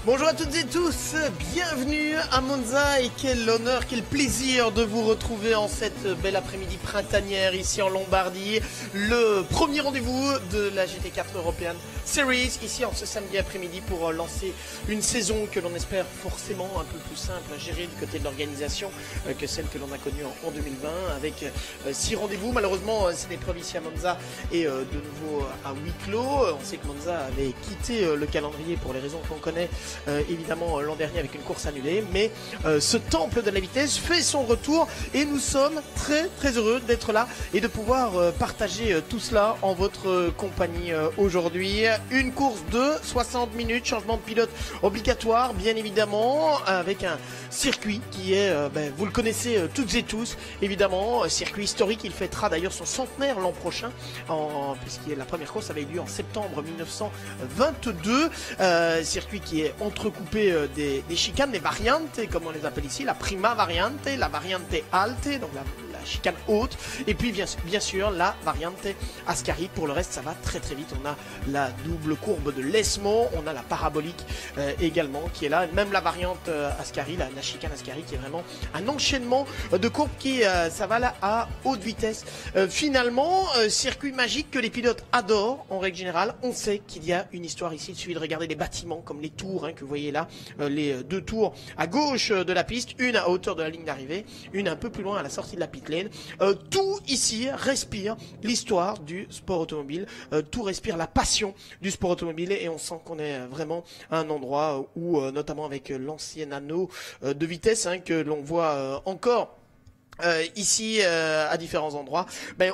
Bonjour à toutes et tous, bienvenue à Monza et quel honneur, quel plaisir de vous retrouver en cette belle après-midi printanière ici en Lombardie. Le premier rendez-vous de la GT4 European Series ici en ce samedi après-midi pour lancer une saison que l'on espère forcément un peu plus simple à gérer du côté de l'organisation que celle que l'on a connue en 2020 avec 6 rendez-vous. Malheureusement c'est l'épreuve ici à Monza et de nouveau à huis clos. On sait que Monza avait quitté le calendrier pour les raisons qu'on connaît évidemment l'an dernier avec une course annulée, mais ce temple de la vitesse fait son retour et nous sommes très heureux d'être là et de pouvoir partager tout cela en votre compagnie aujourd'hui. Une course de 60 minutes, changement de pilote obligatoire bien évidemment, avec un circuit qui est, vous le connaissez toutes et tous évidemment, circuit historique. Il fêtera d'ailleurs son centenaire l'an prochain, puisque la première course avait eu lieu en septembre 1922, circuit qui est entrecoupé des chicanes, des variantes comme on les appelle ici, la prima variante, la variante alte, donc la chicane haute, et puis bien sûr la variante Ascari. Pour le reste ça va très vite. On a la double courbe de l'Esmo, on a la parabolique également qui est là, même la variante Ascari, la chicane Ascari qui est vraiment un enchaînement de courbes qui ça va là à haute vitesse. Finalement circuit magique que les pilotes adorent en règle générale. On sait qu'il y a une histoire ici, il suffit de regarder les bâtiments comme les tours que vous voyez là, les deux tours à gauche de la piste, une à hauteur de la ligne d'arrivée, une un peu plus loin à la sortie de la pit lane. Tout ici respire l'histoire du sport automobile, tout respire la passion du sport automobile et on sent qu'on est vraiment à un endroit où notamment avec l'ancien anneau de vitesse que l'on voit encore ici à différents endroits,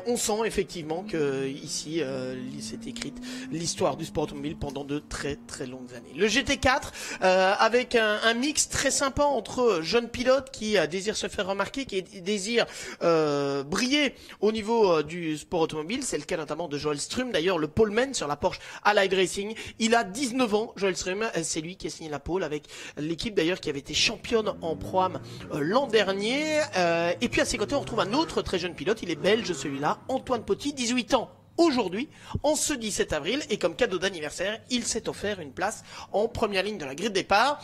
on sent effectivement que ici c'est écrite l'histoire du sport automobile pendant de très longues années. Le GT4 avec un mix très sympa entre jeunes pilotes qui désirent se faire remarquer, qui désirent briller au niveau du sport automobile. C'est le cas notamment de Joel Strum, d'ailleurs le poleman sur la Porsche Allied Racing. Il a 19 ans, Joel Strum, c'est lui qui a signé la pole avec l'équipe d'ailleurs qui avait été championne en Pro-Am l'an dernier. Et puis à ses côtés, on retrouve un autre très jeune pilote, il est belge celui-là, Antoine Poty, 18 ans aujourd'hui, en ce 17 avril, et comme cadeau d'anniversaire, il s'est offert une place en première ligne de la grille de départ.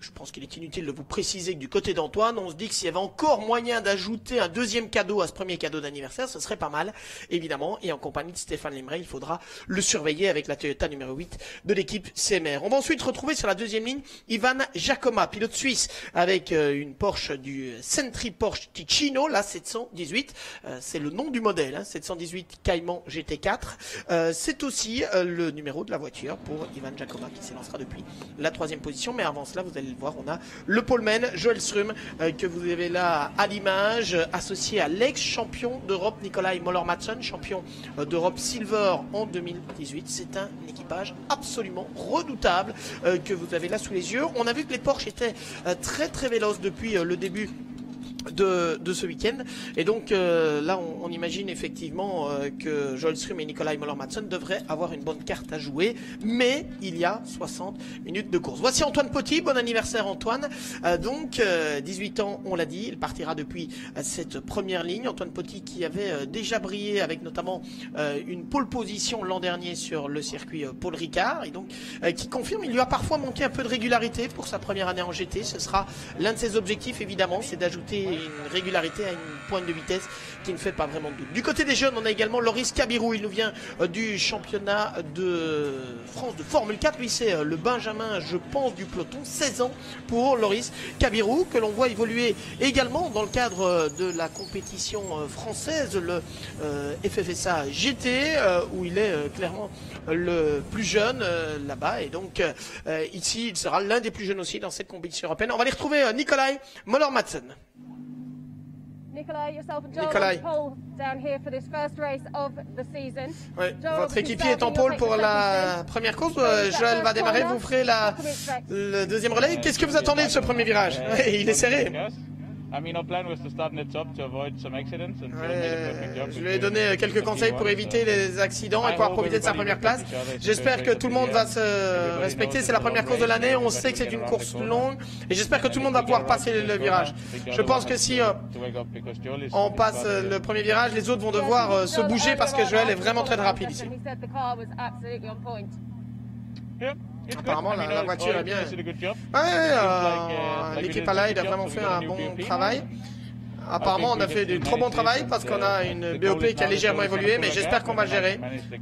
Je pense qu'il est inutile de vous préciser que du côté d'Antoine, on se dit que s'il y avait encore moyen d'ajouter un deuxième cadeau à ce premier cadeau d'anniversaire, ce serait pas mal, évidemment. Et en compagnie de Stéphane Lemray, il faudra le surveiller avec la Toyota numéro 8 de l'équipe CMR. On va ensuite retrouver sur la deuxième ligne Ivan Giacomo, pilote suisse, avec une Porsche du Sentry Porsche Ticino, la 718. C'est le nom du modèle, 718 Cayman GT4. C'est aussi le numéro de la voiture pour Ivan Giacomo qui s'élancera depuis la 3e position. Mais avant cela, vous allez le voir, on a le poleman Joel Strum que vous avez là à l'image, associé à l'ex-champion d'Europe Nikolai Moller-Madsen, champion d'Europe Silver en 2018. C'est un équipage absolument redoutable que vous avez là sous les yeux. On a vu que les Porsche étaient très véloces depuis le début de ce week-end et donc là on imagine effectivement que Joel Strum et Nikolai Moller-Madsen devraient avoir une bonne carte à jouer, mais il y a 60 minutes de course. Voici Antoine Poty, bon anniversaire Antoine, 18 ans on l'a dit, il partira depuis cette première ligne. Antoine Poty qui avait déjà brillé avec notamment une pole position l'an dernier sur le circuit Paul Ricard et donc qui confirme, il lui a parfois manqué un peu de régularité pour sa première année en GT. Ce sera l'un de ses objectifs évidemment, c'est d'ajouter une régularité à une pointe de vitesse qui ne fait pas vraiment de doute. Du côté des jeunes, on a également Loris Kabirou, il nous vient du championnat de France de Formule 4, lui c'est le Benjamin je pense du peloton, 16 ans pour Loris Kabirou que l'on voit évoluer également dans le cadre de la compétition française, le FFSA GT où il est clairement le plus jeune là-bas et donc ici il sera l'un des plus jeunes aussi dans cette compétition européenne. On va aller retrouver Nikolai Moller-Madsen. Nikolai, yourself and Joel on pole down here for this first race of the season. Oui, votre équipier est en pole pour la première course. Joël va démarrer, vous ferez le deuxième relais. Qu'est-ce que vous attendez de ce premier virage? Il est serré. Je lui ai donné quelques conseils pour éviter les accidents et pouvoir profiter de sa première place. J'espère que tout le monde va se respecter. C'est la première course de l'année. On sait que c'est une course longue et j'espère que tout le monde va pouvoir passer le virage. Je pense que si on passe le premier virage, les autres vont devoir se bouger parce que Joël est vraiment très rapide ici. Apparemment, la voiture est bien. Ouais, l'équipe Allied a vraiment fait un bon travail. Apparemment, on a fait du trop bon travail parce qu'on a une BOP qui a légèrement évolué, mais j'espère qu'on va le gérer.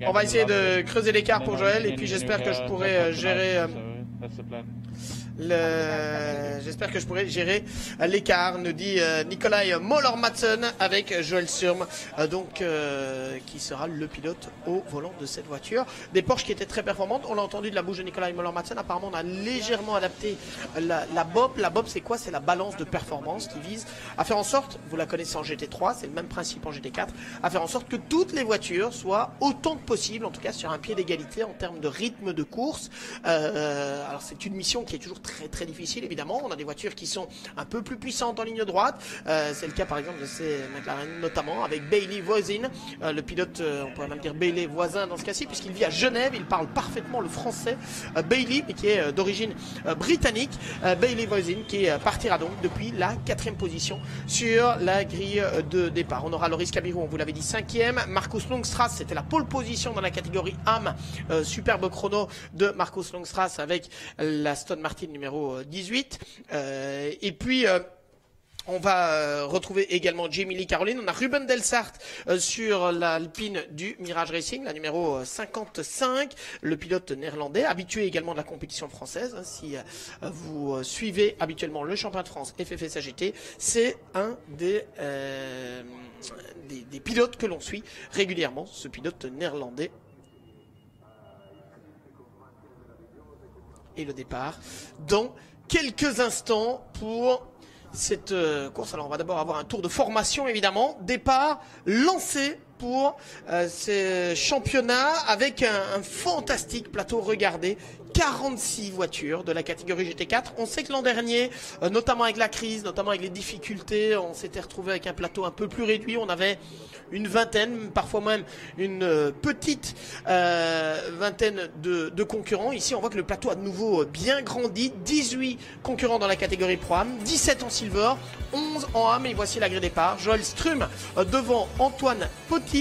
On va essayer de creuser l'écart pour Joël et puis j'espère que je pourrai gérer l'écart, nous dit Nikolai Moller-Madsen avec Joël Sturm, qui sera le pilote au volant de cette voiture. Des Porsche qui étaient très performantes, on l'a entendu de la bouche de Nikolai Moller-Madsen. Apparemment, on a légèrement adapté la BOP. La BOP, c'est quoi? C'est la balance de performance qui vise à faire en sorte, vous la connaissez en GT3, c'est le même principe en GT4, à faire en sorte que toutes les voitures soient autant que possible, en tout cas sur un pied d'égalité en termes de rythme de course. Alors, c'est une mission qui est toujours très difficile, évidemment. On a des voitures qui sont un peu plus puissantes en ligne droite. C'est le cas par exemple de ces McLaren, notamment avec Bailey Voisin, le pilote, on pourrait même dire Bailey voisin dans ce cas-ci, puisqu'il vit à Genève, il parle parfaitement le français. Bailey, mais qui est d'origine britannique, Bailey Voisin, qui partira donc depuis la 4e position sur la grille de départ. On aura Loris Kabirou, on vous l'avait dit, 5e. Marcus Longstrass, c'était la pole position dans la catégorie AM. Superbe chrono de Marcus Longstrass avec la Aston Martin numéro 18. Et puis on va retrouver également Jamie Lee Caroline. On a Ruben Delsart sur l'Alpine du Mirage Racing, la numéro 55, le pilote néerlandais, habitué également de la compétition française. Si vous suivez habituellement le championnat de France FFSA GT, c'est un des pilotes que l'on suit régulièrement, ce pilote néerlandais. Et le départ dans quelques instants pour cette course. Alors on va d'abord avoir un tour de formation évidemment. Départ lancé pour ces championnats avec un fantastique plateau. Regardez, 46 voitures de la catégorie GT4. On sait que l'an dernier, notamment avec la crise, notamment avec les difficultés, on s'était retrouvé avec un plateau un peu plus réduit. On avait une vingtaine, parfois même une petite vingtaine de concurrents. Ici, on voit que le plateau a de nouveau bien grandi. 18 concurrents dans la catégorie Pro-Am, 17 en Silver, 11 en AM. Et voici la grille départ. Joël Sturm devant Antoine Potti.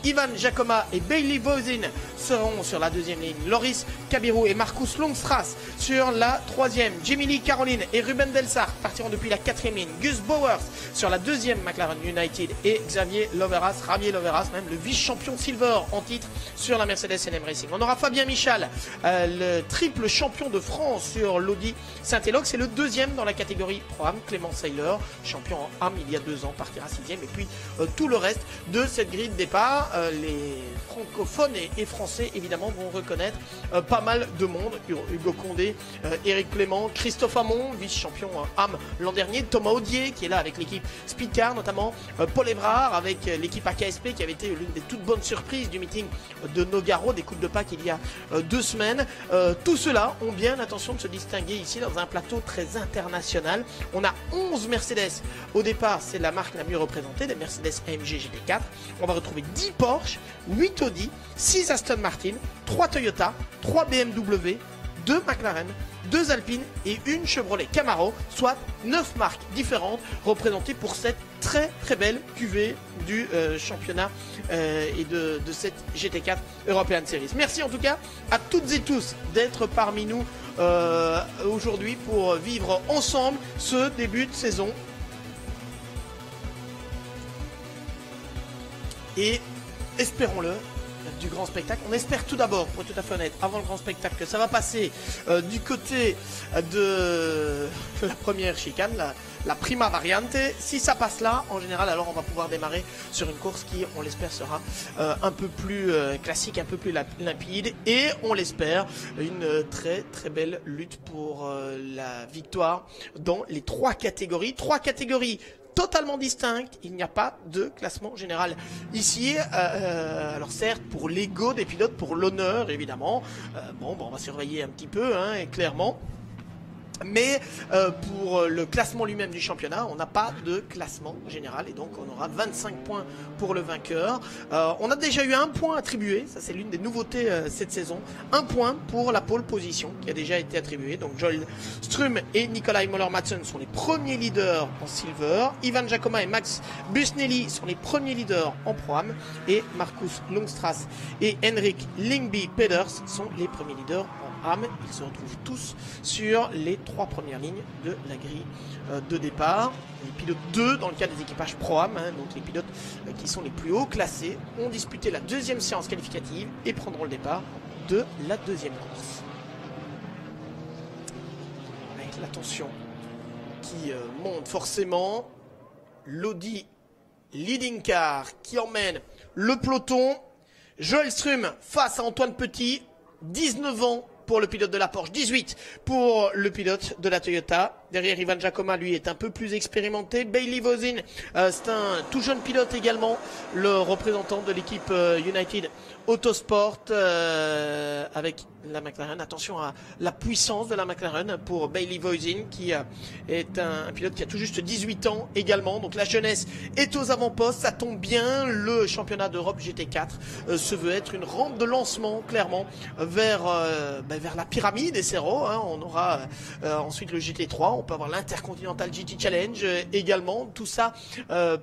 Ivan Giacomo et Bailey Voisin seront sur la 2e ligne. Loris Kabirou et Marcus Longstrass sur la 3e. Jamie Lee Caroline et Ruben Delsart partiront depuis la 4e ligne. Gus Bowers sur la 2e McLaren United et Xavier Loveras, même le vice-champion Silver en titre sur la Mercedes NM Racing. On aura Fabien Michal, le triple champion de France sur l'Audi Saint-Éloque. C'est le 2e dans la catégorie Pro-Am. Clément Seiler, champion en AM il y a 2 ans, partira 6e. Et puis tout le reste de cette grille de départ, les francophones et français évidemment vont reconnaître pas mal de monde. Hugo Condé, Eric Clément, Christophe Hamon, vice-champion AM l'an dernier, Thomas Audier qui est là avec l'équipe Speedcar, notamment Paul Evrard avec l'équipe AKSP qui avait été l'une des toutes bonnes surprises du meeting de Nogaro, des coupes de Pâques il y a 2 semaines. Tous ceux-là ont bien l'intention de se distinguer ici dans un plateau très international. On a 11 Mercedes au départ, c'est la marque la mieux représentée, des Mercedes AMG GT4. On va retrouver 10 Porsche, 8 Audi, 6 Aston Martin, 3 Toyota, 3 BMW, 2 McLaren, 2 Alpine et une Chevrolet Camaro, soit 9 marques différentes représentées pour cette très belle cuvée du championnat et de cette GT4 European Series. Merci en tout cas à toutes et tous d'être parmi nous aujourd'hui pour vivre ensemble ce début de saison. Et espérons-le, du grand spectacle. On espère tout d'abord, pour être tout à fait honnête, avant le grand spectacle, que ça va passer du côté de la première chicane, la prima variante. Si ça passe là, en général, alors on va pouvoir démarrer sur une course qui, on l'espère, sera un peu plus classique, un peu plus limpide. Et on l'espère, une très belle lutte pour la victoire dans les 3 catégories. 3 catégories totalement distinctes, il n'y a pas de classement général ici. Alors certes, pour l'ego des pilotes, pour l'honneur évidemment, on va surveiller un petit peu, hein, clairement. Mais pour le classement lui-même du championnat, on n'a pas de classement général et donc on aura 25 points pour le vainqueur. On a déjà eu un point attribué, ça c'est l'une des nouveautés cette saison, un point pour la pole position qui a déjà été attribué. Donc Joel Sturm et Nikolai Moller-Madsen sont les premiers leaders en Silver, Ivan Giacomo et Max Busnelli sont les premiers leaders en Pro-Am et Marcus Longstrass et Henrik Lyngby Peders sont les premiers leaders en âme. Ils se retrouvent tous sur les 3 premières lignes de la grille de départ. Les pilotes 2 dans le cas des équipages Pro-Am, hein, donc les pilotes qui sont les plus hauts classés, ont disputé la 2e séance qualificative et prendront le départ de la 2e course. Avec la tension qui monte forcément, l'Audi Leading Car qui emmène le peloton. Joël Strum face à Antoine Petit, 19 ans pour le pilote de la Porsche, 18 pour le pilote de la Toyota. Derrière, Ivan Giacomo, lui, est un peu plus expérimenté. Bailey Voisin, c'est un tout jeune pilote également, le représentant de l'équipe United Autosport avec la McLaren. Attention à la puissance de la McLaren pour Bailey Voisin, qui est un pilote qui a tout juste 18 ans également. Donc la jeunesse est aux avant-postes, ça tombe bien. Le championnat d'Europe GT4 se veut être une rampe de lancement, clairement, vers la pyramide et Serro. Hein. On aura ensuite le GT3. On peut avoir l'Intercontinental GT Challenge également. Tout ça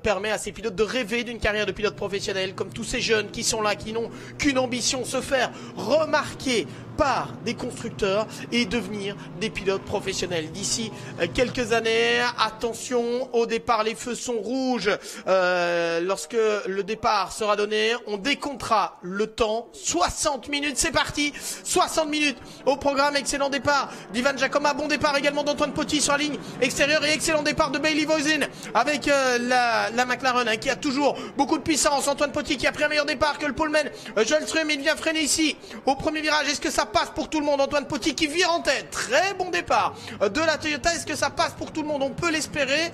permet à ces pilotes de rêver d'une carrière de pilote professionnel, comme tous ces jeunes qui sont là, qui n'ont qu'une ambition, se faire remarquer par des constructeurs et devenir des pilotes professionnels d'ici quelques années. Attention, au départ les feux sont rouges. Lorsque le départ sera donné, on décomptera le temps. 60 minutes, c'est parti. 60 minutes au programme. Excellent départ d'Ivan Giacomo, bon départ également d'Antoine Petit sur la ligne extérieure et excellent départ de Bailey Voisin avec la McLaren hein, qui a toujours beaucoup de puissance. Antoine Petit qui a pris un meilleur départ que le poleman Joël Strum. Il vient freiner ici au premier virage. Est-ce que ça passe pour tout le monde? Antoine Petit qui vire en tête. Très bon départ de la Toyota. Est-ce que ça passe pour tout le monde? On peut l'espérer.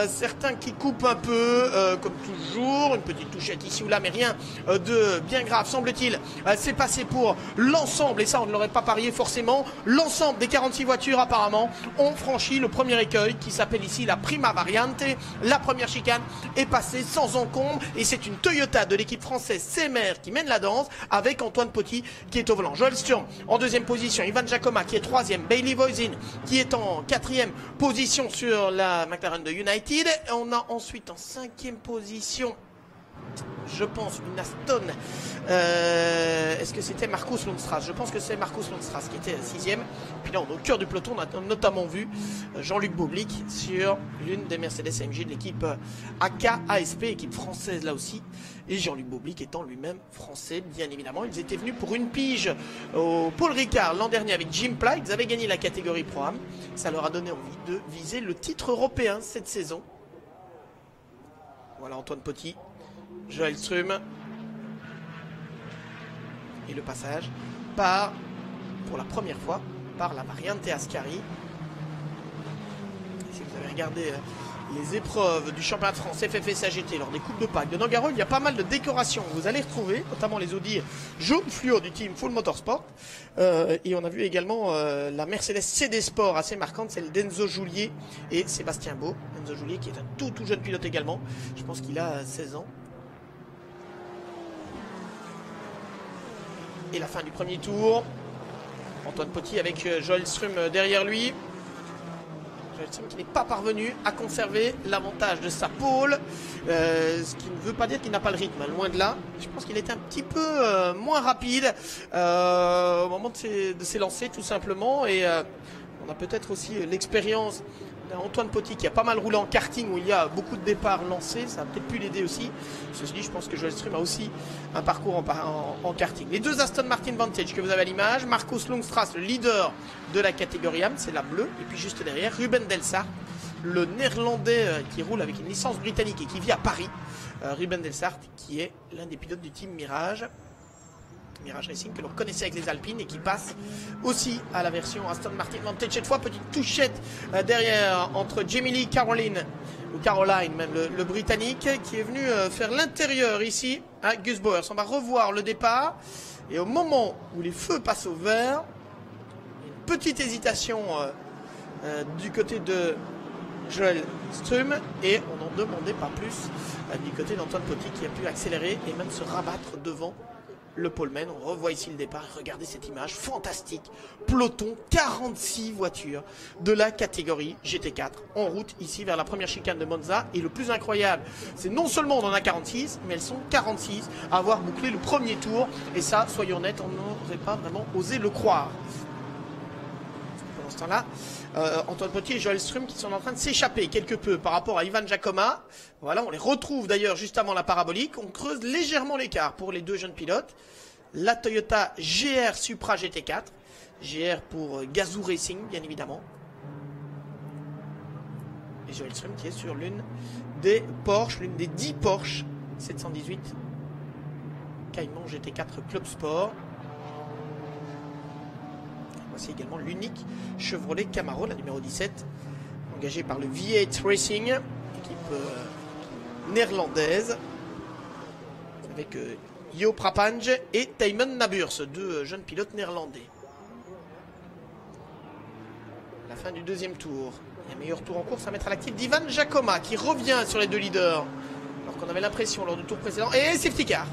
Certains qui coupent un peu, comme toujours. Une petite touchette ici ou là, mais rien de bien grave, semble-t-il. C'est passé pour l'ensemble, et ça on ne l'aurait pas parié forcément. L'ensemble des 46 voitures apparemment ont franchi le premier écueil qui s'appelle ici la Prima Variante. La première chicane est passée sans encombre et c'est une Toyota de l'équipe française CMR qui mène la danse avec Antoine Petit qui est au volant. Joël Sturm en 2e position, Ivan Giacomo qui est 3e, Bailey Voisin qui est en 4e position sur la McLaren de United. On a ensuite en 5e position, je pense, une Aston. Est-ce que c'était Marcus Lundstras? Je pense que c'est Marcus Lundstras qui était 6e. Puis là, au cœur du peloton, on a notamment vu Jean-Luc Boblic sur l'une des Mercedes AMG de l'équipe AK ASP, équipe française là aussi. Et Jean-Luc Boblic étant lui-même français, bien évidemment. Ils étaient venus pour une pige au Paul Ricard l'an dernier avec Jim Pla. Ils avaient gagné la catégorie Pro-Am. Ça leur a donné envie de viser le titre européen cette saison. Voilà Antoine Petit, Joël Strum. Et le passage part, pour la première fois, par la Variante Ascari. Et si vous avez regardé les épreuves du championnat de France FFS AGT lors des Coupes de Pâques de Nogaro, il y a pas mal de décorations que vous allez retrouver, notamment les Audi jaune fluo du team Full Motorsport. Et on a vu également la Mercedes CD Sport assez marquante, celle d'Enzo Joulier et Sébastien Beau. Enzo Joulier qui est un tout jeune pilote également, je pense qu'il a 16 ans. Et la fin du premier tour. Antoine Petit avec Joël Strum derrière lui. Joël Strum qui n'est pas parvenu à conserver l'avantage de sa pole. Ce qui ne veut pas dire qu'il n'a pas le rythme, loin de là. Je pense qu'il était un petit peu moins rapide au moment de ses lancers tout simplement. Et on a peut-être aussi l'expérience d'Antoine Petit qui a pas mal roulé en karting où il y a beaucoup de départs lancés. Ça a peut-être pu l'aider aussi. Ceci dit, je pense que Joël Strum a aussi un parcours en karting. Les deux Aston Martin Vantage que vous avez à l'image. Marcus Lundstras, le leader de la catégorie AM, c'est la bleue. Et puis juste derrière, Ruben Delsart, le néerlandais qui roule avec une licence britannique et qui vit à Paris. Ruben Delsart qui est l'un des pilotes du team Mirage Racing que l'on connaissait avec les Alpines et qui passe aussi à la version Aston Martin Vantage. Cette fois, petite touchette derrière entre Jamie Lee Caroline même le Britannique qui est venu faire l'intérieur ici à Gus Bowers. On va revoir le départ et au moment où les feux passent au vert, une petite hésitation du côté de Joël Strum et on n'en demandait pas plus du côté d'Antoine Petit qui a pu accélérer et même se rabattre devant le poleman. On revoit ici le départ. Regardez cette image fantastique. Peloton, 46 voitures de la catégorie GT4 en route ici vers la première chicane de Monza. Et le plus incroyable, c'est non seulement on en a 46, mais elles sont 46 à avoir bouclé le premier tour. Et ça, soyons honnêtes, on n'aurait pas vraiment osé le croire. ce temps-là, Antoine Potier et Joël Strum qui sont en train de s'échapper quelque peu par rapport à Ivan Giacomo. Voilà, on les retrouve d'ailleurs juste avant la parabolique. On creuse légèrement l'écart pour les deux jeunes pilotes. La Toyota GR Supra GT4. GR pour Gazoo Racing, bien évidemment. Et Joël Strum qui est sur l'une des Porsche, l'une des 10 Porsche 718 Cayman GT4 Club Sport. Voici également l'unique Chevrolet Camaro, la numéro 17, engagée par le V8 Racing, équipe néerlandaise, avec Jo Prapange et Tijmen Naburs, deux jeunes pilotes néerlandais. La fin du deuxième tour. Et un meilleur tour en course à mettre à l'actif d'Ivan Giacomo qui revient sur les deux leaders. Alors qu'on avait l'impression lors du tour précédent. Et safety car.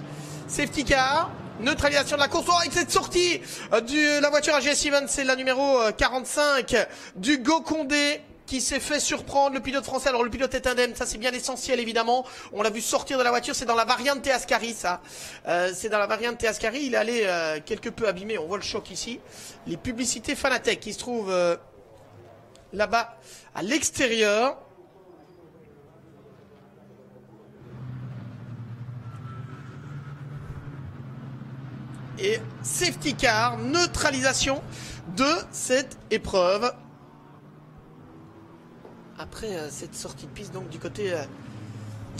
Safety car. Neutralisation de la course. Oh, avec cette sortie de la voiture AGS Evans, c'est la numéro 45 d'Hugo Condé qui s'est fait surprendre, le pilote français. Alors le pilote est indemne, ça c'est bien l'essentiel évidemment. On l'a vu sortir de la voiture, c'est dans la variante Ascari ça. C'est dans la variante Ascari, il est allé quelque peu abîmé, on voit le choc ici. Les publicités Fanatec qui se trouvent là-bas à l'extérieur. Et safety car, neutralisation de cette épreuve. Après cette sortie de piste, donc du côté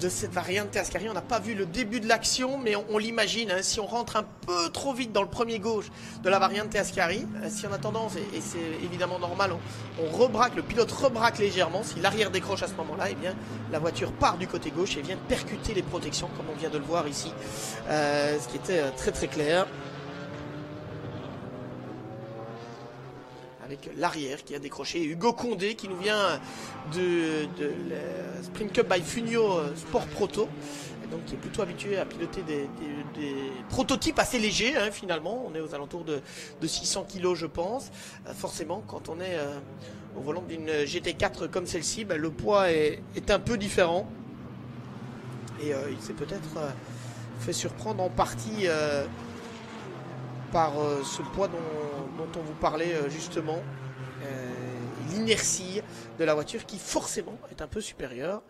de cette variante Ascari, on n'a pas vu le début de l'action, mais on l'imagine, hein, si on rentre un peu trop vite dans le premier gauche de la variante Ascari, si on a tendance, et c'est évidemment normal, on rebraque, le pilote rebraque légèrement, si l'arrière décroche à ce moment-là, eh bien la voiture part du côté gauche et vient percuter les protections, comme on vient de le voir ici, ce qui était très très clair. Avec l'arrière qui a décroché, Hugo Condé qui nous vient de la Sprint Cup by Funio Sport Proto, et donc qui est plutôt habitué à piloter des prototypes assez légers, hein, finalement. On est aux alentours de 600 kg je pense. Forcément quand on est au volant d'une GT4 comme celle-ci, ben, le poids est un peu différent et il s'est peut-être fait surprendre en partie par ce poids dont on vous parlait justement, l'inertie de la voiture qui forcément est un peu supérieure,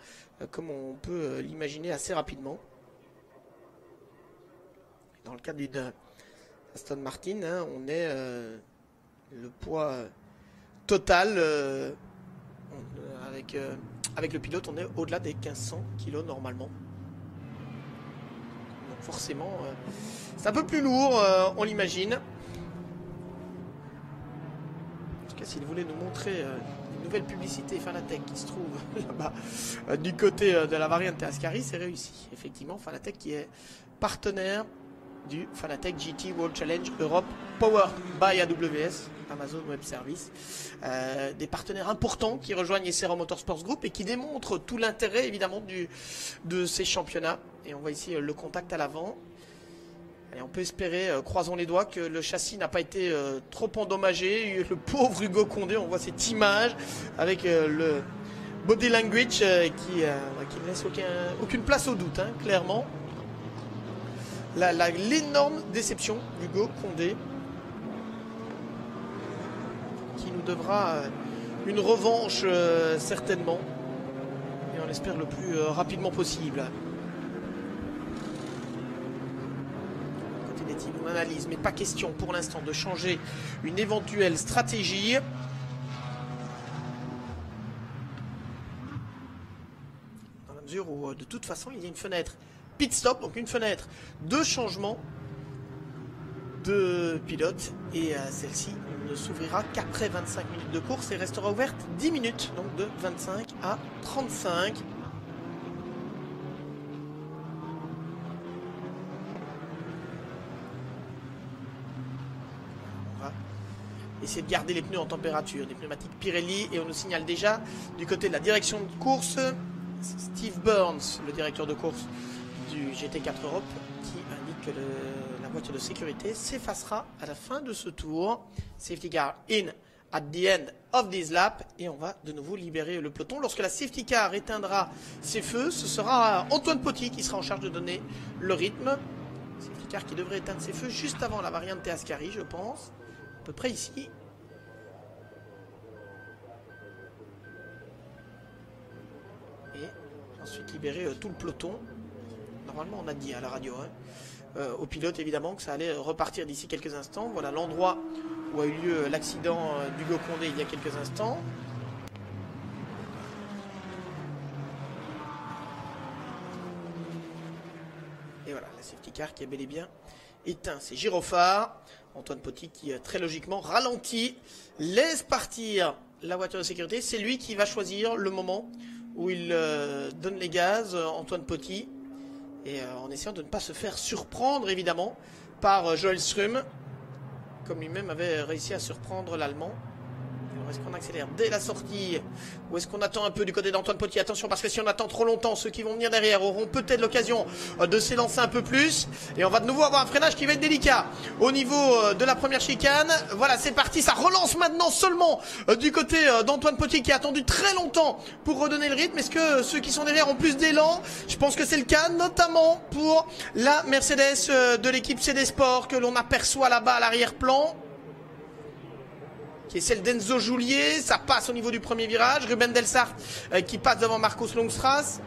comme on peut l'imaginer assez rapidement. Dans le cadre d'une Aston Martin, hein, on est le poids total avec le pilote, on est au-delà des 1500 kg normalement. Donc forcément, c'est un peu plus lourd, on l'imagine. S'il voulait nous montrer une nouvelle publicité Fanatec qui se trouve là-bas du côté de la variante Ascari, c'est réussi. Effectivement, Fanatec qui est partenaire du Fanatec GT World Challenge Europe Powered by AWS, Amazon Web Service. Des partenaires importants qui rejoignent SRA Motorsports Group et qui démontrent tout l'intérêt évidemment de ces championnats. Et on voit ici le contact à l'avant. Et on peut espérer, croisons les doigts, que le châssis n'a pas été trop endommagé. Le pauvre Hugo Condé, on voit cette image avec le body language qui ne laisse aucune place au doute, hein, clairement. L'énorme déception d'Hugo Condé qui nous devra une revanche certainement. Et on espère le plus rapidement possible. On analyse, mais pas question pour l'instant de changer une éventuelle stratégie. Dans la mesure où de toute façon il y a une fenêtre pit stop, donc une fenêtre de changement de pilote, et celle-ci ne s'ouvrira qu'après 25 minutes de course et restera ouverte 10 minutes, donc de 25 à 35. Essayer de garder les pneus en température, des pneumatiques Pirelli, et on nous signale déjà du côté de la direction de course Steve Burns, le directeur de course du GT4 Europe, qui indique que la voiture de sécurité s'effacera à la fin de ce tour. Safety car in at the end of this lap, et on va de nouveau libérer le peloton. Lorsque la safety car éteindra ses feux, ce sera Antoine Potier qui sera en charge de donner le rythme. Safety car qui devrait éteindre ses feux juste avant la variante Ascari, je pense. À peu près ici. Ensuite libérer tout le peloton. Normalement on a dit à la radio au pilote évidemment que ça allait repartir d'ici quelques instants. Voilà l'endroit où a eu lieu l'accident d'Hugo Condé il y a quelques instants. Et voilà la safety car qui est bel et bien éteint ses gyrophares. Antoine Poty qui très logiquement ralentit, laisse partir la voiture de sécurité. C'est lui qui va choisir le moment où il donne les gaz, Antoine Poty. Et en essayant de ne pas se faire surprendre évidemment par Joël Strum, comme lui-même avait réussi à surprendre l'Allemand. Est-ce qu'on accélère dès la sortie ou est-ce qu'on attend un peu du côté d'Antoine Poty? Attention parce que si on attend trop longtemps, ceux qui vont venir derrière auront peut-être l'occasion de s'élancer un peu plus. Et on va de nouveau avoir un freinage qui va être délicat au niveau de la première chicane. Voilà, c'est parti, ça relance maintenant seulement du côté d'Antoine Poty qui a attendu très longtemps pour redonner le rythme. Est-ce que ceux qui sont derrière ont plus d'élan? Je pense que c'est le cas, notamment pour la Mercedes de l'équipe CD Sport que l'on aperçoit là-bas à l'arrière-plan, qui est celle d'Enzo Joulier. Ça passe au niveau du premier virage. Ruben Delsart qui passe devant Marcus Longstrass.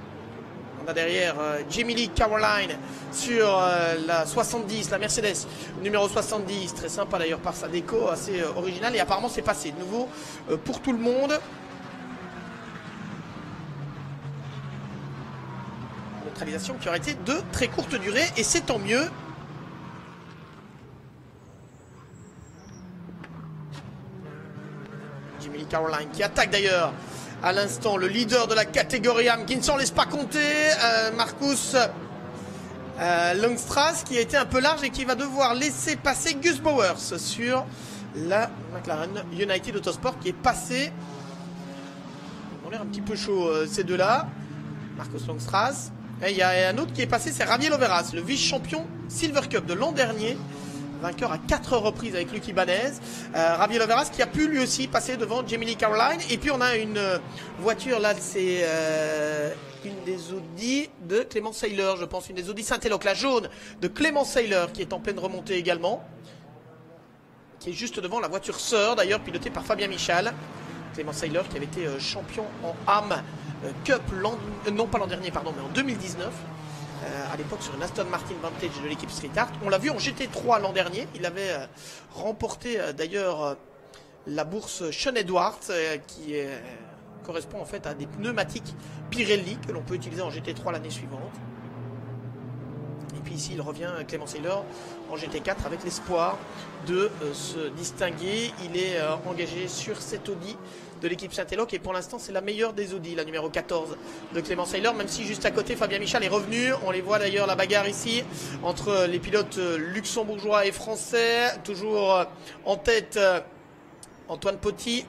On a derrière Jamie Lee Caroline sur la 70, la Mercedes numéro 70. Très sympa d'ailleurs par sa déco, assez originale. Et apparemment c'est passé de nouveau pour tout le monde. Neutralisation qui aurait été de très courte durée et c'est tant mieux. Jamie Caroline qui attaque d'ailleurs à l'instant le leader de la catégorie AM qui ne s'en laisse pas compter, Marcus Longstrass qui a été un peu large et qui va devoir laisser passer Gus Bowers sur la McLaren United Autosport qui est passé. Ils ont l'air un petit peu chaud ces deux-là. Marcus Longstrass. Et il y a un autre qui est passé, c'est Javier Loveras, le vice-champion Silver Cup de l'an dernier. Vainqueur à 4 reprises avec Luc Ibanez. Javier Loveras qui a pu lui aussi passer devant Jamie Lee Caroline. Et puis on a une voiture là, c'est une des Audi de Clément Seiler, je pense, une des Audi Saint-Eloque, la jaune de Clément Seiler qui est en pleine remontée également. Qui est juste devant la voiture sœur d'ailleurs pilotée par Fabien Michal. Clément Seiler qui avait été champion en AM Cup, non pas l'an dernier, pardon, mais en 2019. À l'époque sur une Aston Martin Vantage de l'équipe Street Art. On l'a vu en GT3 l'an dernier. Il avait remporté d'ailleurs la bourse Sean Edwards qui correspond en fait à des pneumatiques Pirelli que l'on peut utiliser en GT3 l'année suivante. Et puis ici il revient Clément Seiler en GT4 avec l'espoir de se distinguer. Il est engagé sur cette Audi de l'équipe Saint-Eloque et pour l'instant c'est la meilleure des Audi, la numéro 14 de Clément Seiler, même si juste à côté Fabien Michal est revenu. On les voit d'ailleurs la bagarre ici entre les pilotes luxembourgeois et français, toujours en tête Antoine Poty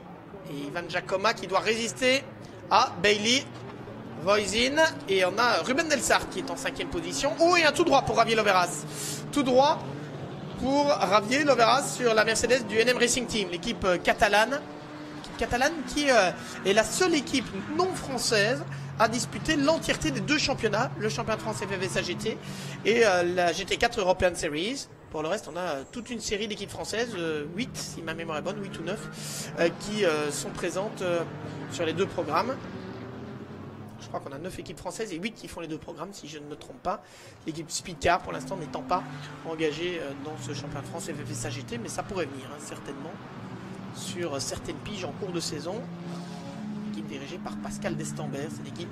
et Ivan Giacomo qui doit résister à Bailey Voisin et on a Ruben Delsart qui est en 5e position. Oh, et un tout droit pour Javier Loveras, tout droit pour Javier Loveras sur la Mercedes du NM Racing Team, l'équipe catalane qui est la seule équipe non française à disputer l'entièreté des deux championnats, le championnat de France FFSA GT et la GT4 European Series. Pour le reste, on a toute une série d'équipes françaises, 8 si ma mémoire est bonne, 8 ou 9, qui sont présentes sur les deux programmes. Je crois qu'on a 9 équipes françaises et 8 qui font les deux programmes, si je ne me trompe pas. L'équipe Speedcar, pour l'instant, n'étant pas engagée dans ce championnat de France FFSA GT, mais ça pourrait venir, certainement, sur certaines piges en cours de saison. Équipe dirigée par Pascal Destambert, c'est l'équipe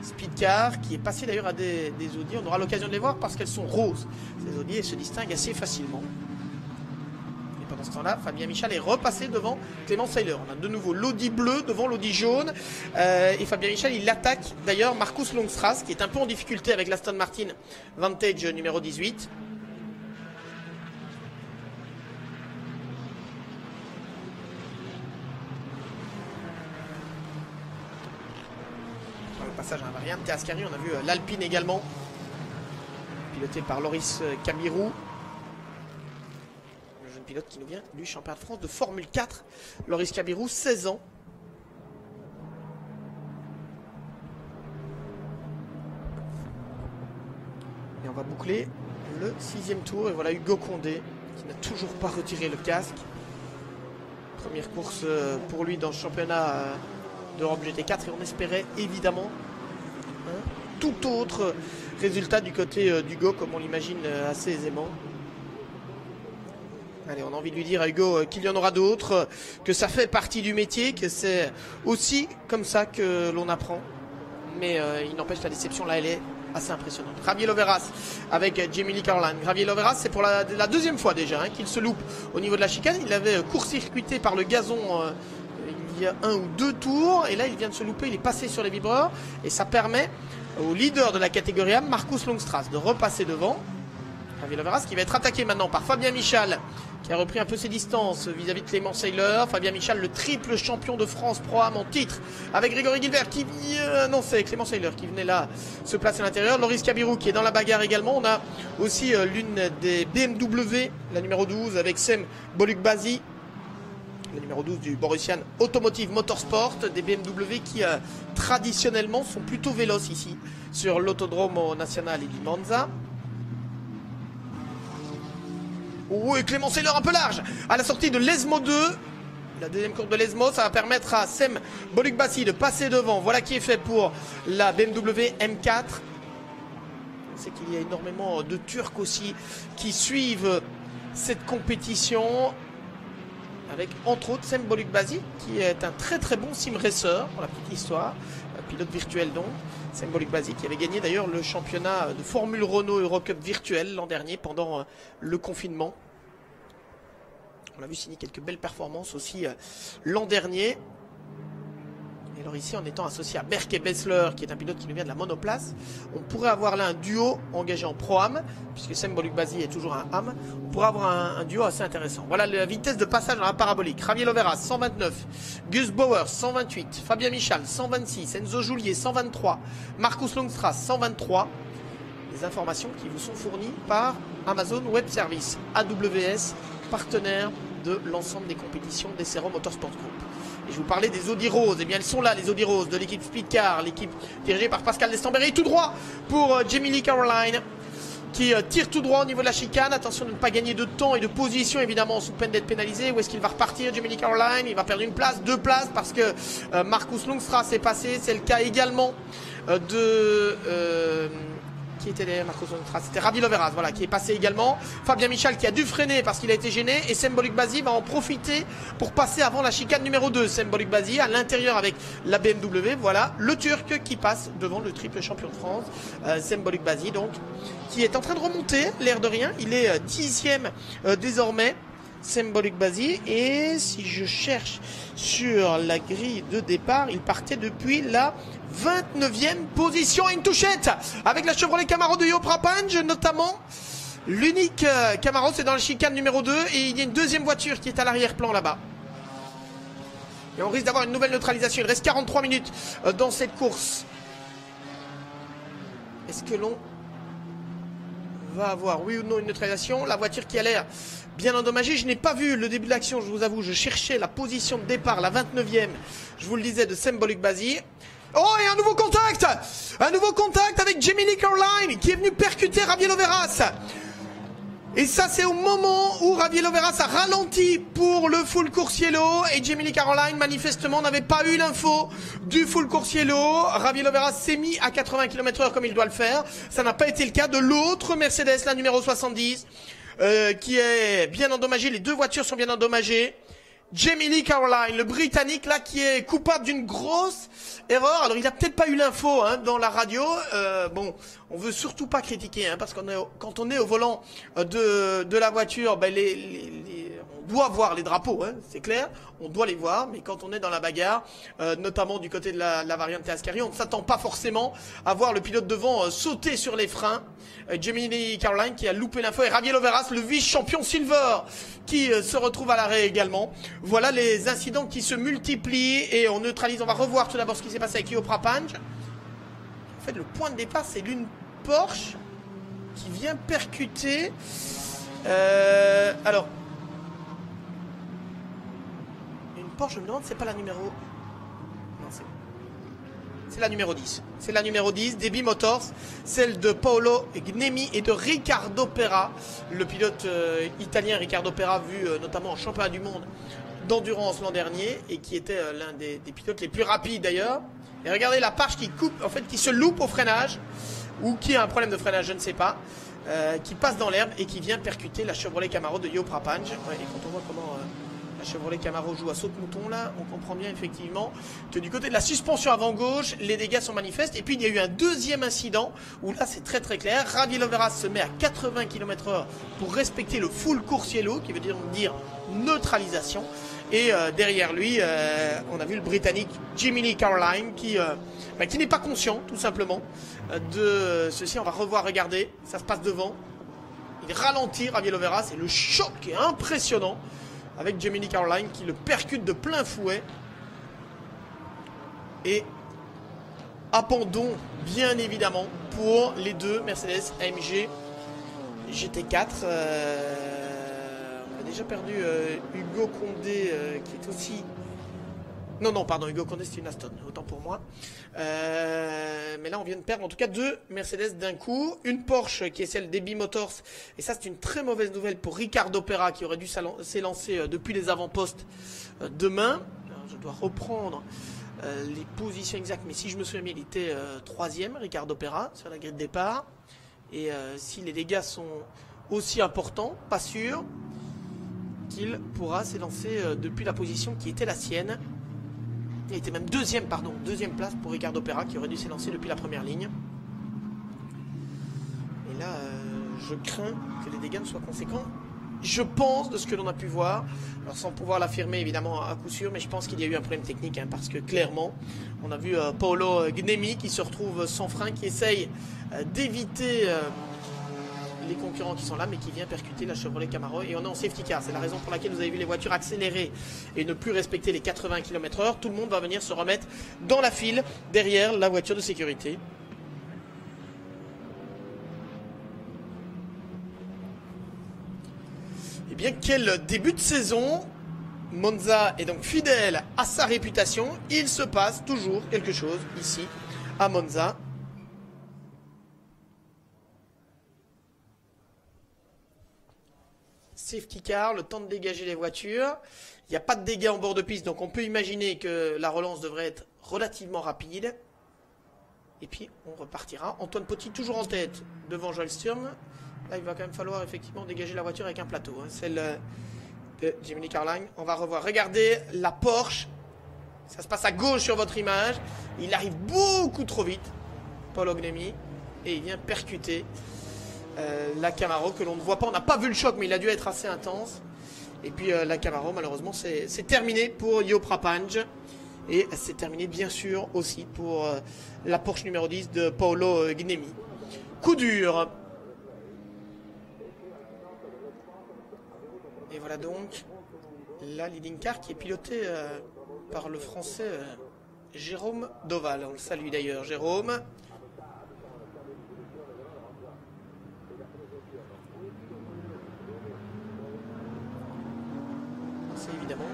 Speedcar qui est passée d'ailleurs à des Audi. On aura l'occasion de les voir parce qu'elles sont roses, ces Audi, et se distinguent assez facilement. Et pendant ce temps-là, Fabien Michal est repassé devant Clément Seiler. On a de nouveau l'Audi bleu devant l'Audi jaune. Et Fabien Michal, il attaque d'ailleurs Marcus Longstrass qui est un peu en difficulté avec l'Aston Martin Vantage numéro 18. Passage à un variante Ascari, on a vu l'Alpine également, piloté par Loris Cabirou, le jeune pilote qui nous vient du championnat de France de Formule 4. Loris Cabirou, 16 ans. Et on va boucler le 6e tour. Et voilà Hugo Condé qui n'a toujours pas retiré le casque. Première course pour lui dans le championnat d'Europe GT4 et on espérait évidemment tout autre résultat du côté d'Hugo, comme on l'imagine assez aisément. Allez, on a envie de lui dire à Hugo qu'il y en aura d'autres, que ça fait partie du métier, que c'est aussi comme ça que l'on apprend. Mais il n'empêche, la déception là, elle est assez impressionnante. Javier Loveras avec Jamie Lee Caroline. Javier Loveras, c'est pour la deuxième fois déjà qu'il se loupe au niveau de la chicane. Il avait court-circuité par le gazon il y a 1 ou 2 tours. Et là, il vient de se louper. Il est passé sur les vibreurs. Et ça permet au leader de la catégorie A, Marcus Longstrass, de repasser devant. Javier Loveras qui va être attaqué maintenant par Fabien Michal, qui a repris un peu ses distances vis-à-vis de Clément Seiler. Fabien Michal, le triple champion de France Pro-Am en titre, avec Grégory Gilbert qui... non, c'est Clément Seiler qui venait là se placer à l'intérieur. Loris Kabirou qui est dans la bagarre également. On a aussi l'une des BMW, la numéro 12, avec Sem Bolukbazi, le numéro 12 du Borussian Automotive Motorsport, des BMW qui traditionnellement sont plutôt véloces ici sur l'autodrome national et du Monza. Oui, Clément Seiler un peu large à la sortie de l'Esmo 2. La deuxième courbe de l'Esmo, ça va permettre à Sem Bolukbazi de passer devant. Voilà qui est fait pour la BMW M4. On sait qu'il y a énormément de Turcs aussi qui suivent cette compétition. Avec entre autres Sem Bolukbazi, qui est un très très bon sim racer, pour la petite histoire. Pilote virtuel donc. Sem Bolukbazi qui avait gagné d'ailleurs le championnat de Formule Renault Eurocup virtuel l'an dernier pendant le confinement. On l'a vu signer quelques belles performances aussi l'an dernier. Et alors ici, en étant associé à Berke Bessler, qui est un pilote qui nous vient de la monoplace, on pourrait avoir là un duo engagé en Pro-Am, puisque Sem Bolukbazi est toujours un Am. On pourrait avoir un duo assez intéressant. Voilà la vitesse de passage dans la parabolique. Javier Loveras, 129. Gus Bauer, 128. Fabien Michal, 126. Enzo Julier, 123. Marcus Longstrass, 123. Les informations qui vous sont fournies par Amazon Web Services, AWS, partenaire de l'ensemble des compétitions des Serro Motorsport Group. Et je vous parlais des Audi Rose. Eh bien, elles sont là, les Audi Rose de l'équipe Speedcar, l'équipe dirigée par Pascal Lestambéry. Tout droit pour Jamie Lee Caroline, qui tire tout droit au niveau de la chicane. Attention de ne pas gagner de temps et de position, évidemment, sous peine d'être pénalisé. Où est-ce qu'il va repartir, Jamie Lee Caroline? Il va perdre une place, 2 places, parce que Marcus Longstrass est passé. C'est le cas également de... qui était derrière Marcus Longstrass, c'était Javier Loveras, voilà, qui est passé également. Fabien Michal qui a dû freiner parce qu'il a été gêné. Et Sem Bolukbazi va en profiter pour passer avant la chicane numéro 2. Sem Bolukbazi à l'intérieur avec la BMW. Voilà, le Turc qui passe devant le triple champion de France. Sem Bolukbazi, donc, qui est en train de remonter, l'air de rien. Il est 10e désormais. Sem Bolukbazi. Et si je cherche sur la grille de départ, il partait depuis la 29e position. Une touchette avec la Chevrolet Camaro de Yopra Pange notamment. L'unique Camaro, c'est dans le chicane numéro 2. Et il y a une deuxième voiture qui est à l'arrière-plan là-bas. Et on risque d'avoir une nouvelle neutralisation. Il reste 43 minutes dans cette course. Est-ce que l'on va avoir, oui ou non, une neutralisation? La voiture qui a l'air bien endommagée. Je n'ai pas vu le début de l'action, je vous avoue. Je cherchais la position de départ, la 29e, je vous le disais, de Sem Bolukbazi. Oh, et un nouveau contact! Un nouveau contact avec Jamie Lee Caroline qui est venu percuter Javier Loveras. Et ça, c'est au moment où Javier Loveras a ralenti pour le full course yellow. Et Jamie Lee Caroline, manifestement, n'avait pas eu l'info du full course yellow. Javier Loveras s'est mis à 80 km/h comme il doit le faire. Ça n'a pas été le cas de l'autre Mercedes, la numéro 70, qui est bien endommagée. Les deux voitures sont bien endommagées. Jamie Lee Caroline, le Britannique là, qui est coupable d'une grosse erreur. Alors il a peut-être pas eu l'info dans la radio. Bon, on veut surtout pas critiquer, parce qu'on est quand on est au volant de la voiture, ben on doit voir les drapeaux, c'est clair, on doit les voir. Mais quand on est dans la bagarre, notamment du côté de la variante Ascari, on ne s'attend pas forcément à voir le pilote devant sauter sur les freins. Jamie Lee Caroline qui a loupé l'info, et Javier Loveras, le vice-champion silver, qui se retrouve à l'arrêt également. Voilà les incidents qui se multiplient et on neutralise. On va revoir tout d'abord ce qui s'est passé avec Yopra Pange. En fait, le point de départ, c'est l'une Porsche qui vient percuter. Alors, une Porsche, je me demande, c'est pas la numéro... Non, c'est la numéro 10. C'est la numéro 10, DB Motors, celle de Paolo Gnemi et de Riccardo Pera, le pilote italien Riccardo Pera, vu notamment en championnat du monde d'endurance l'an dernier, et qui était l'un des pilotes les plus rapides d'ailleurs. Et regardez la Porsche qui coupe, en fait, qui se loupe au freinage, ou qui a un problème de freinage, je ne sais pas, qui passe dans l'herbe et qui vient percuter la Chevrolet Camaro de Joop Rapange. Ouais, et quand on voit comment la Chevrolet Camaro joue à saute-mouton là, on comprend bien effectivement que du côté de la suspension avant gauche, les dégâts sont manifestes. Et puis il y a eu un deuxième incident où là c'est très très clair. Javier Lovera se met à 80 km/h pour respecter le full coursiello, qui veut dire neutralisation. Et derrière lui, on a vu le Britannique Jiminy Caroline qui n'est pas conscient tout simplement de ceci. On va regarder, ça se passe devant. Il ralentit Javier Lovera, c'est le choc qui est impressionnant avec Jiminy Caroline qui le percute de plein fouet. Et abandon bien évidemment pour les deux Mercedes AMG GT4. On a déjà perdu Hugo Condé qui est aussi... Non, pardon, Hugo Condé c'est une Aston, autant pour moi. Mais là on vient de perdre en tout cas deux Mercedes d'un coup. Une Porsche qui est celle d'Ebi Motors. Et ça c'est une très mauvaise nouvelle pour Ricardo Pera qui aurait dû s'élancer depuis les avant-postes demain. Alors, je dois reprendre les positions exactes. Mais si je me souviens bien, il était troisième, Ricardo Pera, sur la grille de départ. Et si les dégâts sont aussi importants, pas sûr qu'il pourra s'élancer depuis la position qui était la sienne. Il était même deuxième place pour Ricardo Pera qui aurait dû s'élancer depuis la première ligne. Et là, je crains que les dégâts ne soient conséquents. Je pense de ce que l'on a pu voir, alors sans pouvoir l'affirmer évidemment à coup sûr, mais je pense qu'il y a eu un problème technique parce que clairement, on a vu Paolo Gnemi qui se retrouve sans frein, qui essaye d'éviter les concurrents qui sont là, mais qui vient percuter la Chevrolet Camaro. Et on est en safety car, c'est la raison pour laquelle vous avez vu les voitures accélérer et ne plus respecter les 80 km/h. Tout le monde va venir se remettre dans la file derrière la voiture de sécurité. Eh bien, quel début de saison! Monza est donc fidèle à sa réputation. Il se passe toujours quelque chose ici à Monza. Safety car, le temps de dégager les voitures. Il n'y a pas de dégâts en bord de piste, donc on peut imaginer que la relance devrait être relativement rapide. Et puis on repartira. Antoine Petit toujours en tête devant Joel Sturm. Là il va quand même falloir effectivement dégager la voiture avec un plateau. Celle de Jiminy Caroline. On va revoir. Regardez la Porsche. Ça se passe à gauche sur votre image. Il arrive beaucoup trop vite, Paolo Gnemi. Et il vient percuter la Camaro que l'on ne voit pas. On n'a pas vu le choc, mais il a dû être assez intense. Et puis la Camaro, malheureusement, c'est terminé pour Joop Rapange. Et c'est terminé, bien sûr, aussi pour la Porsche numéro 10 de Paolo Gnemi. Coup dur. Et voilà donc la leading car qui est pilotée par le français Jérôme Doval. On le salue d'ailleurs, Jérôme. Évidemment,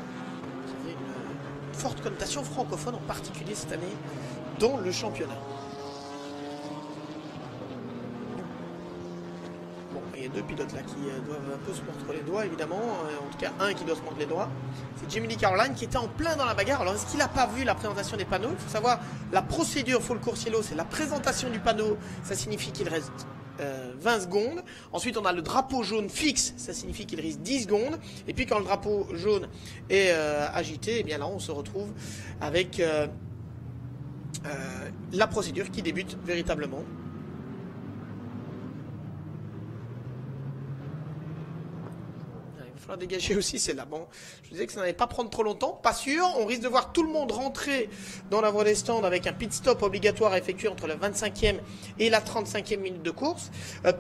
il y avait une forte connotation francophone, en particulier cette année, dans le championnat. Bon, il y a deux pilotes là qui doivent un peu se mordre les doigts, évidemment. En tout cas, un qui doit se mordre les doigts. C'est Jiminy Caroline qui était en plein dans la bagarre. Alors, est-ce qu'il n'a pas vu la présentation des panneaux? Il faut savoir, la procédure full coursiello, c'est la présentation du panneau. Ça signifie qu'il reste 20 secondes. Ensuite, on a le drapeau jaune fixe. Ça signifie qu'il reste 10 secondes. Et puis, quand le drapeau jaune est agité, eh bien là, on se retrouve avec la procédure qui débute véritablement. Il va falloir dégager aussi, c'est là. Bon, je disais que ça n'allait pas prendre trop longtemps. Pas sûr. On risque de voir tout le monde rentrer dans la voie des stands avec un pit stop obligatoire à effectuer entre la 25e et la 35e minute de course.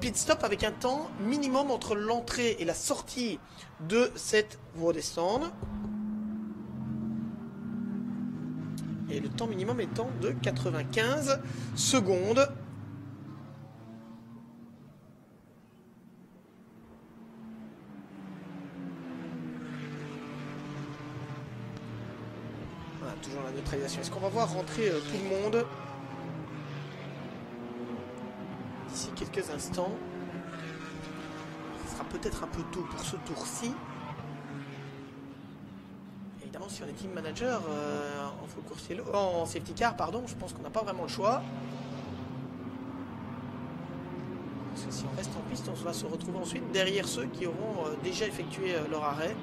Pit stop avec un temps minimum entre l'entrée et la sortie de cette voie des stands. Et le temps minimum étant de 95 secondes. Toujours la neutralisation. Est-ce qu'on va voir rentrer tout le monde d'ici quelques instants? Ce sera peut-être un peu tôt pour ce tour-ci. Évidemment, si on est team manager en full coursier, en safety car, pardon, je pense qu'on n'a pas vraiment le choix. Parce que si on reste en piste, on va se retrouver ensuite derrière ceux qui auront déjà effectué leur arrêt.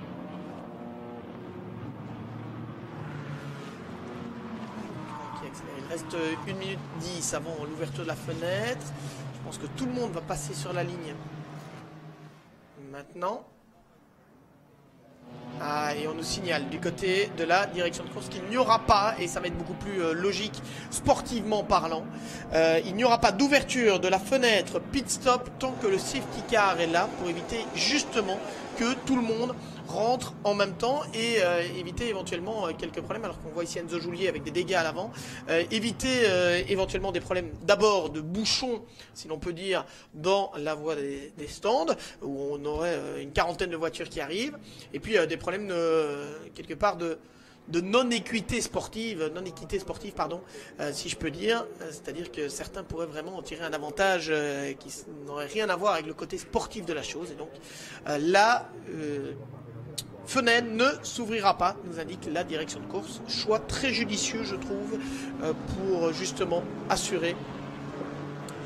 Il reste 1 minute 10 avant l'ouverture de la fenêtre. Je pense que tout le monde va passer sur la ligne maintenant. Ah, et on nous signale du côté de la direction de course qu'il n'y aura pas, et ça va être beaucoup plus logique sportivement parlant, il n'y aura pas d'ouverture de la fenêtre pit stop tant que le safety car est là, pour éviter justement que tout le monde rentre en même temps et éviter éventuellement quelques problèmes, alors qu'on voit ici Enzo Joulier avec des dégâts à l'avant, éviter éventuellement des problèmes d'abord de bouchons, si l'on peut dire, dans la voie des stands, où on aurait une quarantaine de voitures qui arrivent, et puis des problèmes quelque part de non-équité sportive, pardon, si je peux dire, c'est-à-dire que certains pourraient vraiment en tirer un avantage qui n'aurait rien à voir avec le côté sportif de la chose, et donc la fenêtre ne s'ouvrira pas, nous indique la direction de course. Choix très judicieux, je trouve, pour justement assurer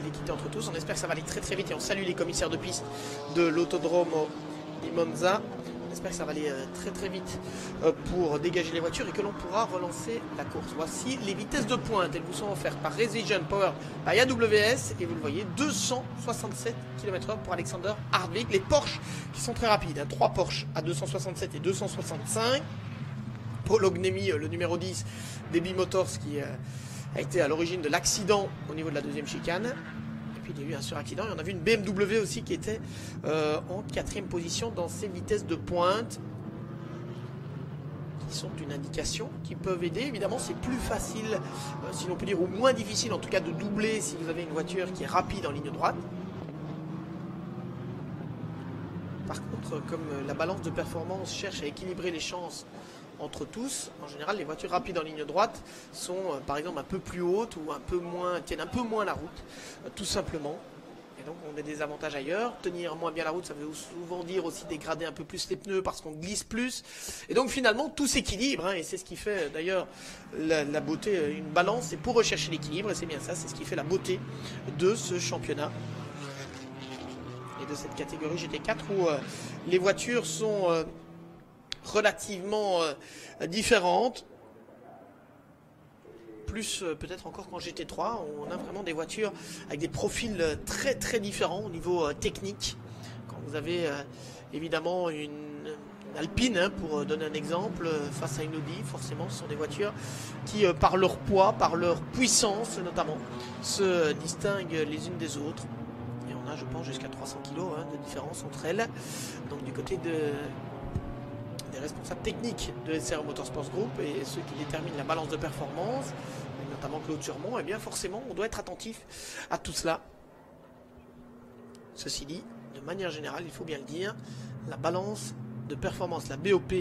l'équité entre tous. On espère que ça va aller très très vite et on salue les commissaires de piste de l'autodrome di Monza. On espère que ça va aller très très vite pour dégager les voitures et que l'on pourra relancer la course. Voici les vitesses de pointe. Elles vous sont offertes par Race Vision Power by AWS. Et vous le voyez, 267 km/h pour Alexander Hardwick. Les Porsche qui sont très rapides. Hein, 3 Porsche à 267 et 265. Paul Ognemi, le numéro 10 des B-Motors, qui a été à l'origine de l'accident au niveau de la deuxième chicane. Il y a eu un suraccident et on a vu une BMW aussi qui était en 4e position dans ces vitesses de pointe qui sont une indication qui peuvent aider. Évidemment, c'est plus facile, si l'on peut dire, ou moins difficile en tout cas de doubler si vous avez une voiture qui est rapide en ligne droite. Par contre, comme la balance de performance cherche à équilibrer les chances entre tous, en général les voitures rapides en ligne droite sont par exemple un peu plus hautes ou tiennent un peu moins la route, tout simplement, et donc on a des avantages ailleurs. Tenir moins bien la route, ça veut souvent dire aussi dégrader un peu plus les pneus parce qu'on glisse plus, et donc finalement tout s'équilibre, hein, et c'est ce qui fait d'ailleurs la beauté. Une balance, c'est pour rechercher l'équilibre, et c'est bien ça, c'est ce qui fait la beauté de ce championnat et de cette catégorie GT4 où les voitures sont relativement différentes, plus peut-être encore qu'en GT3. On a vraiment des voitures avec des profils très très différents au niveau technique. Quand vous avez évidemment une Alpine, hein, pour donner un exemple, face à une Audi, forcément ce sont des voitures qui par leur poids, par leur puissance notamment, se distinguent les unes des autres, et on a, je pense, jusqu'à 300 kg de différence entre elles. Donc du côté des responsables techniques de SRO Motorsports Group et ceux qui déterminent la balance de performance, notamment Claude Turmont, et bien forcément on doit être attentif à tout cela. Ceci dit, de manière générale, il faut bien le dire, la balance de performance, la BOP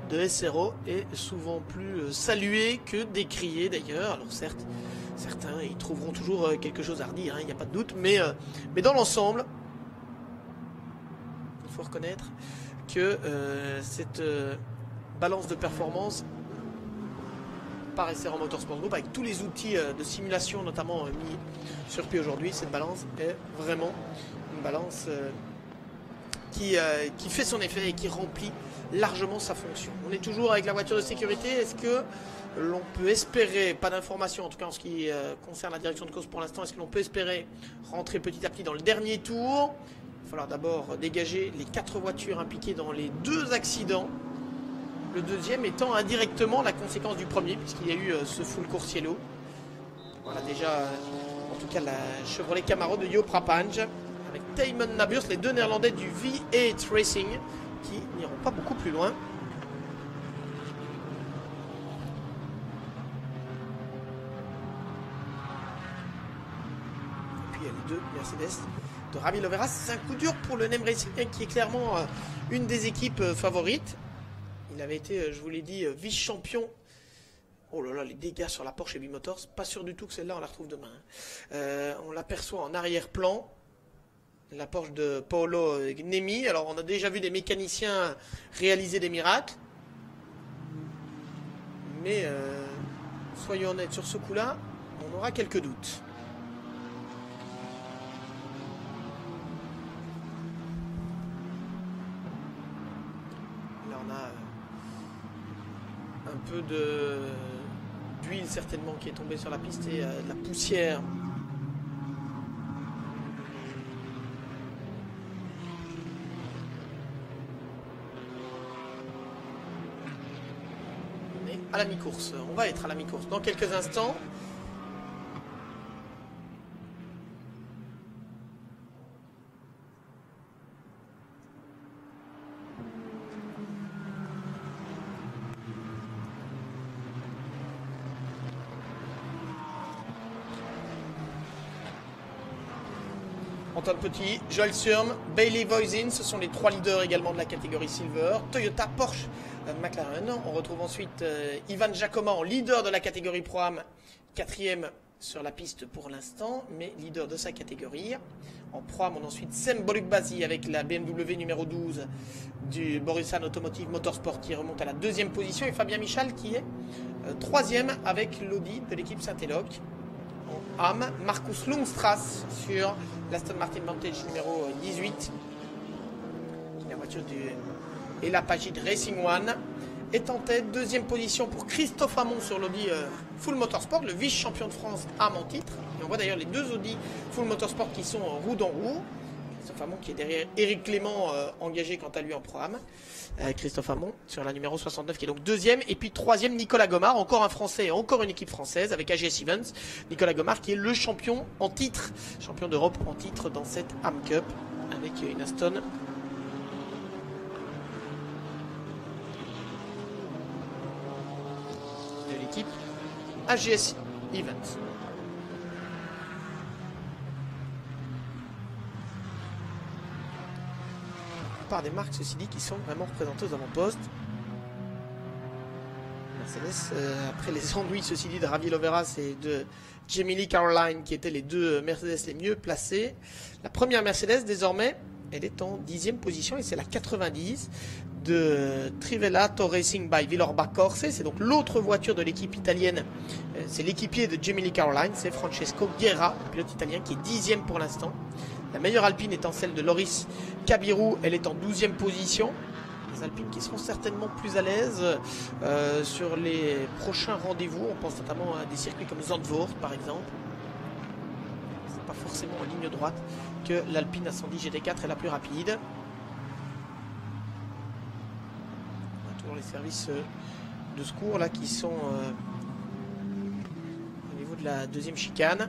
de SRO, est souvent plus saluée que décriée d'ailleurs. Alors certes, certains y trouveront toujours quelque chose à redire, il n'y a pas de doute, mais dans l'ensemble, il faut reconnaître que cette balance de performance par SRO Motorsports Group, avec tous les outils de simulation notamment mis sur pied aujourd'hui, cette balance est vraiment une balance qui fait son effet et qui remplit largement sa fonction. On est toujours avec la voiture de sécurité. Est-ce que l'on peut espérer, pas d'informations en tout cas en ce qui concerne la direction de course pour l'instant, est-ce que l'on peut espérer rentrer petit à petit dans le dernier tour? Il va falloir d'abord dégager les 4 voitures impliquées dans les 2 accidents. Le deuxième étant indirectement la conséquence du premier, puisqu'il y a eu ce full coursier lot. Voilà déjà, en tout cas, la Chevrolet Camaro de Jo Prapange, avec Tijmen Naburs, les 2 Néerlandais du V8 Racing, qui n'iront pas beaucoup plus loin. Et puis il y a les 2 Mercedes de Rami Lovera. C'est un coup dur pour le NEM Racing, qui est clairement une des équipes favorites. Il avait été, je vous l'ai dit, vice-champion. Oh là là, les dégâts sur la Porsche et B-Motors. Pas sûr du tout que celle-là, on la retrouve demain. On l'aperçoit en arrière-plan. La Porsche de Paolo Gnemi. Alors, on a déjà vu des mécaniciens réaliser des miracles. Mais soyons honnêtes, sur ce coup-là, on aura quelques doutes. Là, on a un peu d'huile certainement qui est tombée sur la piste et de la poussière. À la mi-course, on va être à la mi-course dans quelques instants. Antoine Petit, Joel Surm, Bailey Voisin, ce sont les 3 leaders également de la catégorie Silver. Toyota, Porsche, McLaren. On retrouve ensuite Ivan Giacomo, leader de la catégorie Pro-Am, 4e sur la piste pour l'instant, mais leader de sa catégorie. En Pro-Am, on a ensuite Sem Bolukbazi avec la BMW numéro 12 du Borusan Automotive Motorsport qui remonte à la 2e position, et Fabien Michal qui est 3e avec l'Audi de l'équipe Saint-Eloc. En AM, Marcus Lundstras sur l'Aston Martin Vantage numéro 18, la voiture du Elapagid Racing One, est en tête. 2e position pour Christophe Amon sur l'Audi Full Motorsport, le vice-champion de France AM en titre. Et on voit d'ailleurs les 2 Audi Full Motorsport qui sont roue dans roue. Christophe Amon qui est derrière Éric Clément, engagé quant à lui en Pro-Am. Christophe Amon sur la numéro 69 qui est donc 2e, et puis 3e Nicolas Gomard, encore un Français et encore une équipe française avec AGS Events. Nicolas Gomard qui est le champion en titre, champion d'Europe en titre dans cette AM Cup avec une Aston de l'équipe AGS Events. Par des marques, ceci dit, qui sont vraiment représentées aux avant-postes. Mercedes, après les ennuis, ceci dit, de Javier Loveras et de Jamie Lee Caroline, qui étaient les 2 Mercedes les mieux placés. La première Mercedes, désormais, elle est en 10e position, et c'est la 90 de Trivellato Racing by Villorba Corse. C'est donc l'autre voiture de l'équipe italienne. C'est l'équipier de Jamie Lee Caroline, c'est Francesco Guerra, le pilote italien, qui est 10e pour l'instant. La meilleure Alpine étant celle de Loris Kabirou, elle est en 12e position. Les Alpines qui seront certainement plus à l'aise sur les prochains rendez-vous. On pense notamment à des circuits comme Zandvoort par exemple. C'est pas forcément en ligne droite que l'Alpine A110 GT4 est la plus rapide. On a toujours les services de secours là qui sont au niveau de la 2e chicane.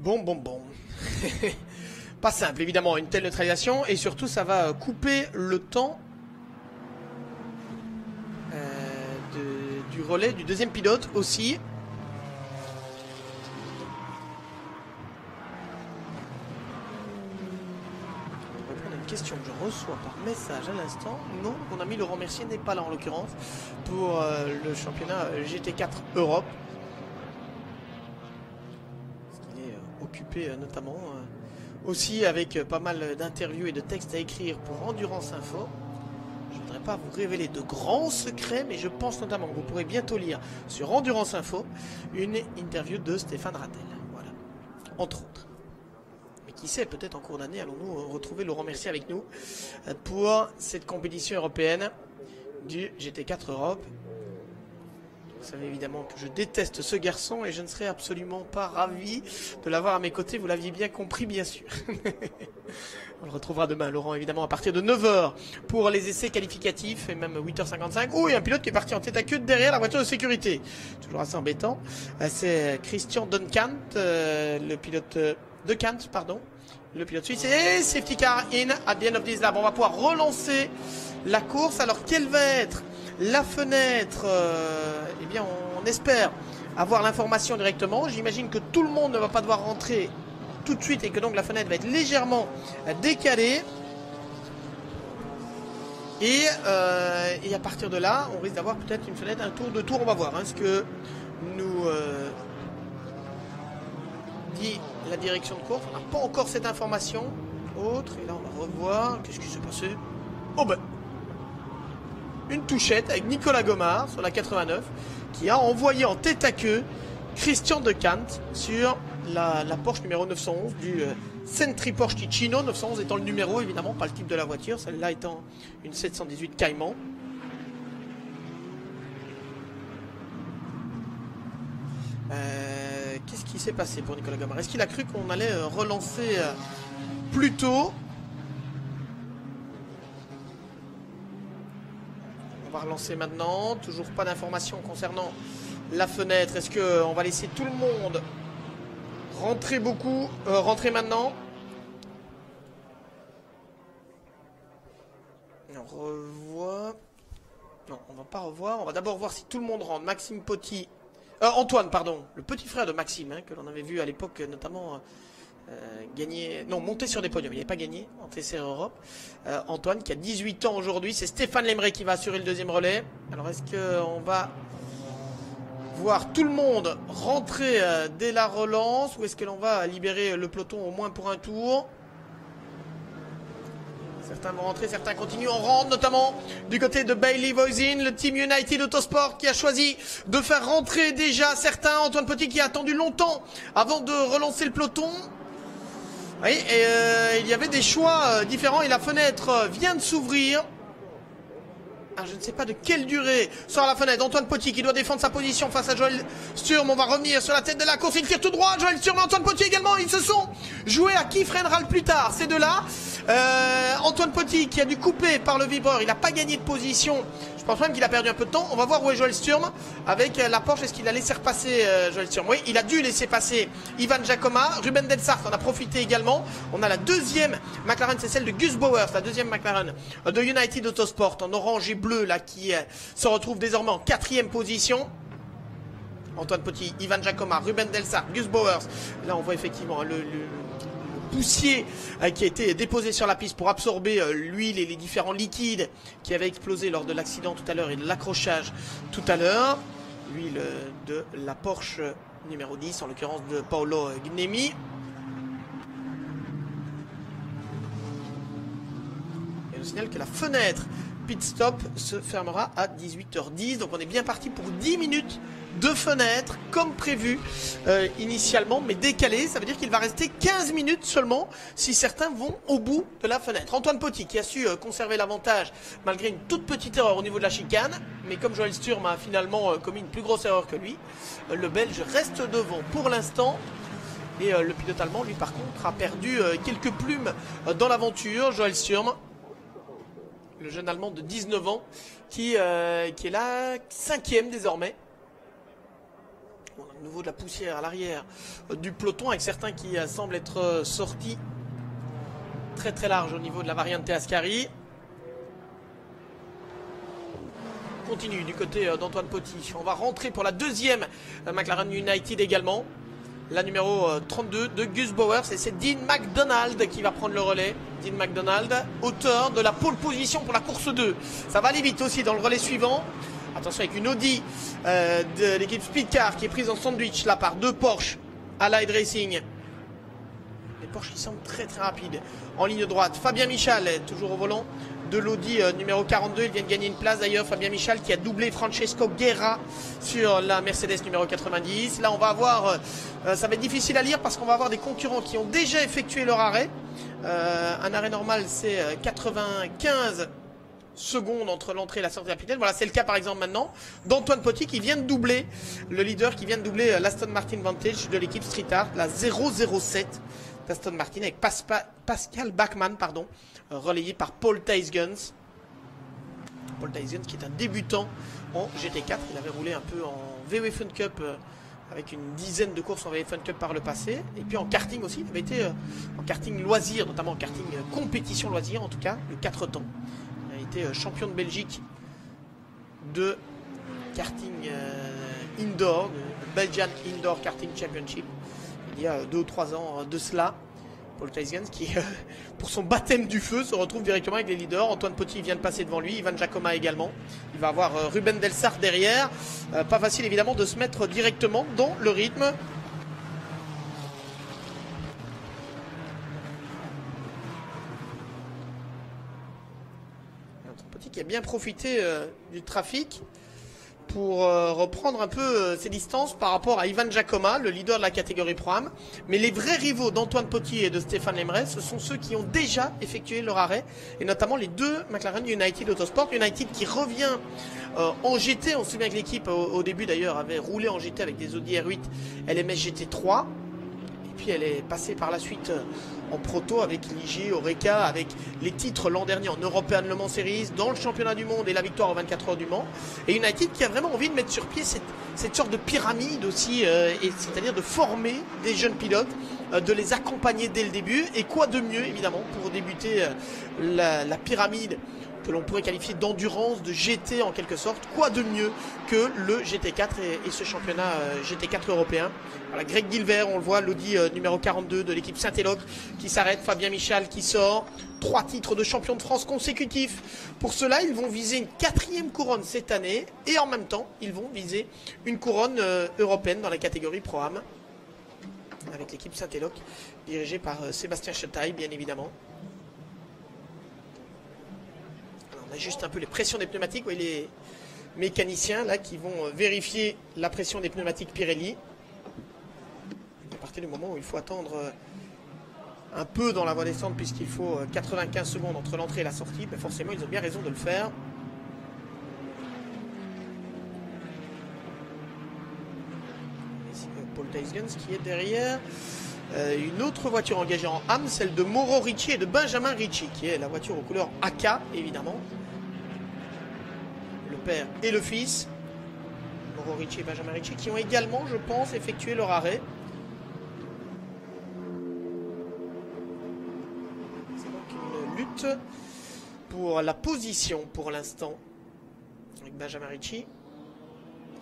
Bon. Pas simple, évidemment, une telle neutralisation. Et surtout, ça va couper le temps du relais du 2e pilote aussi. On va prendre une question que je reçois par message à l'instant. Non, mon ami Laurent Mercier n'est pas là en l'occurrence pour le championnat GT4 Europe. Occupé notamment aussi avec pas mal d'interviews et de textes à écrire pour Endurance Info. Je ne voudrais pas vous révéler de grands secrets, mais je pense notamment que vous pourrez bientôt lire sur Endurance Info une interview de Stéphane Rattel. Voilà, entre autres. Mais qui sait, peut-être en cours d'année, allons-nous retrouver Laurent Mercier avec nous pour cette compétition européenne du GT4 Europe. Vous savez évidemment que je déteste ce garçon et je ne serais absolument pas ravi de l'avoir à mes côtés. Vous l'aviez bien compris, bien sûr. On le retrouvera demain, Laurent, évidemment, à partir de 9 h pour les essais qualificatifs et même 8 h 55. Oh, il y a un pilote qui est parti en tête à queue derrière la voiture de sécurité. Toujours assez embêtant. C'est Christian Duncan, le pilote de Kant, pardon. Le pilote suisse. Et safety car in at the end of this lap. On va pouvoir relancer la course. Alors, quelle va être la fenêtre? Eh bien, on espère avoir l'information directement. J'imagine que tout le monde ne va pas devoir rentrer tout de suite et que donc la fenêtre va être légèrement décalée. Et à partir de là, on risque d'avoir peut-être une fenêtre, un tour, 2 tours, on va voir. Hein, ce que nous dit la direction de course. On n'a pas encore cette information. Autre, et là on va revoir. Qu'est-ce qui s'est passé? Oh ben, une touchette avec Nicolas Gomard sur la 89 qui a envoyé en tête à queue Christian De Cant sur la Porsche numéro 911 du Sentry Porsche Ticino. 911 étant le numéro, évidemment, pas le type de la voiture. Celle-là étant une 718 Cayman. Qu'est-ce qui s'est passé pour Nicolas Gomard? Est-ce qu'il a cru qu'on allait relancer plus tôt? On va relancer maintenant. Toujours pas d'informations concernant la fenêtre. Est-ce qu'on va laisser tout le monde rentrer rentrer maintenant? On revoit. Non, on va pas revoir. On va d'abord voir si tout le monde rentre. Maxime Potti. Antoine, pardon. Le petit frère de Maxime, hein, que l'on avait vu à l'époque, notamment gagner. Non, monter sur des podiums. Il n'avait pas gagné en TCR Europe. Antoine, qui a 18 ans aujourd'hui. C'est Stéphane Lemray qui va assurer le deuxième relais. Alors, est-ce qu'on va voir tout le monde rentrer dès la relance, ou est-ce que l'on va libérer le peloton au moins pour un tour? Certains vont rentrer, certains continuent. On rentre notamment du côté de Bailey Voisin, le Team United Autosport qui a choisi de faire rentrer déjà certains. Antoine Potti qui a attendu longtemps avant de relancer le peloton. Oui, et il y avait des choix différents et la fenêtre vient de s'ouvrir. Je ne sais pas de quelle durée sort la fenêtre. Antoine Potti qui doit défendre sa position face à Joël Sturm. On va revenir sur la tête de la course. Il tire tout droit. Joël Sturm et Antoine Potti également. Ils se sont joués à qui freinera le plus tard. Ces deux-là. Antoine Potti qui a dû couper par le vibreur. Il n'a pas gagné de position. Je pense même qu'il a perdu un peu de temps. On va voir où est Joël Sturm avec la Porsche. Est-ce qu'il a laissé repasser Joël Sturm? Oui, il a dû laisser passer Ivan Giacomo. Ruben Delsart en a profité également. On a la deuxième McLaren, c'est celle de Gus Bowers, la deuxième McLaren de United Autosport en orange et bleu là qui se retrouve désormais en 4e position. Antoine Potti, Ivan Giacomo, Ruben Delsart, Gus Bowers. Là on voit effectivement le poussier qui a été déposé sur la piste pour absorber l'huile et les différents liquides qui avaient explosé lors de l'accident tout à l'heure et de l'accrochage tout à l'heure. L'huile de la Porsche numéro 10, en l'occurrence de Paolo Gnemi. Et on signale que la fenêtre pit stop se fermera à 18h10. Donc on est bien parti pour 10 minutes de fenêtre comme prévu initialement, mais décalé. Ça veut dire qu'il va rester 15 minutes seulement si certains vont au bout de la fenêtre. Antoine Potti qui a su conserver l'avantage malgré une toute petite erreur au niveau de la chicane, mais comme Joël Sturm a finalement commis une plus grosse erreur que lui, le Belge reste devant pour l'instant. Et le pilote allemand, lui par contre, a perdu quelques plumes dans l'aventure. Joël Sturm, le jeune Allemand de 19 ans, qui est là, 5e désormais. On a de nouveau de la poussière à l'arrière du peloton, avec certains qui semblent être sortis très très large au niveau de la variante Ascari. Continue du côté d'Antoine Potti. On va rentrer pour la deuxième McLaren United également. La numéro 32 de Gus Bowers, et c'est Dean McDonald qui va prendre le relais. Dean McDonald, auteur de la pole position pour la course 2. Ça va aller vite aussi dans le relais suivant. Attention avec une Audi de l'équipe Speedcar qui est prise en sandwich là par deux Porsche Allied Racing. Les Porsche qui semblent très très rapides. En ligne droite, Fabien Michal est toujours au volant de l'Audi numéro 42. Il vient de gagner une place d'ailleurs, Fabien Michal qui a doublé Francesco Guerra sur la Mercedes numéro 90. Là on va avoir, ça va être difficile à lire parce qu'on va avoir des concurrents qui ont déjà effectué leur arrêt. Un arrêt normal c'est 95 secondes entre l'entrée et la sortie de la pitelle. Voilà, c'est le cas par exemple maintenant d'Antoine Potti qui vient de doubler, le leader qui vient de doubler l'Aston Martin Vantage de l'équipe Street Art, la 007 d'Aston Martin avec Pascal Bachmann, pardon, relayé par Paul Teisgens. Paul Teisgens qui est un débutant en GT4. Il avait roulé un peu en VW Fun Cup avec une dizaine de courses en VW Fun Cup par le passé. Et puis en karting aussi. Il avait été en karting loisir, notamment en karting compétition loisir en tout cas, le 4 temps. Il a été champion de Belgique de karting indoor, de Belgian Indoor Karting Championship, il y a 2 ou 3 ans de cela. Paul Tysgens qui, pour son baptême du feu, se retrouve directement avec les leaders. Antoine Poty vient de passer devant lui, Ivan Giacomo également. Il va avoir Ruben Delsart derrière. Pas facile évidemment de se mettre directement dans le rythme. Antoine Poty qui a bien profité du trafic pour reprendre un peu ses distances par rapport à Ivan Giacomo, le leader de la catégorie Pro-Am. Mais les vrais rivaux d'Antoine Poty et de Stéphane Lemray, ce sont ceux qui ont déjà effectué leur arrêt, et notamment les deux McLaren United Autosport. United qui revient en GT, on se souvient que l'équipe au début d'ailleurs avait roulé en GT avec des Audi R8 LMS GT3, et puis elle est passée par la suite en proto avec l'IG, Oreca, avec les titres l'an dernier en European Le Mans Series, dans le championnat du monde et la victoire aux 24 heures du Mans. Et United qui a vraiment envie de mettre sur pied cette sorte de pyramide aussi, c'est-à-dire de former des jeunes pilotes, de les accompagner dès le début. Et quoi de mieux évidemment pour débuter la pyramide que l'on pourrait qualifier d'endurance, de GT en quelque sorte. Quoi de mieux que le GT4 et ce championnat GT4 européen. Voilà, Greg Gilbert, on le voit, l'Audi numéro 42 de l'équipe Saint-Éloque qui s'arrête, Fabien Michal qui sort. 3 titres de champion de France consécutifs. Pour cela, ils vont viser une 4e couronne cette année et en même temps, ils vont viser une couronne européenne dans la catégorie Pro-Am avec l'équipe Saint-Éloque dirigée par Sébastien Chetaille, bien évidemment. On a juste un peu les pressions des pneumatiques. Vous voyez les mécaniciens là qui vont vérifier la pression des pneumatiques Pirelli. À partir du moment où il faut attendre un peu dans la voie descente, puisqu'il faut 95 secondes entre l'entrée et la sortie, ben forcément ils ont bien raison de le faire. Ici, Paul Tysgens qui est derrière. Une autre voiture engagée en AM, celle de Mauro Ricci et de Benjamin Ricci, qui est la voiture aux couleurs AK évidemment. Le père et le fils, Mauro Ricci et Benjamin Ricci, qui ont également, je pense, effectué leur arrêt. C'est donc une lutte pour la position pour l'instant, avec Benjamin Ricci,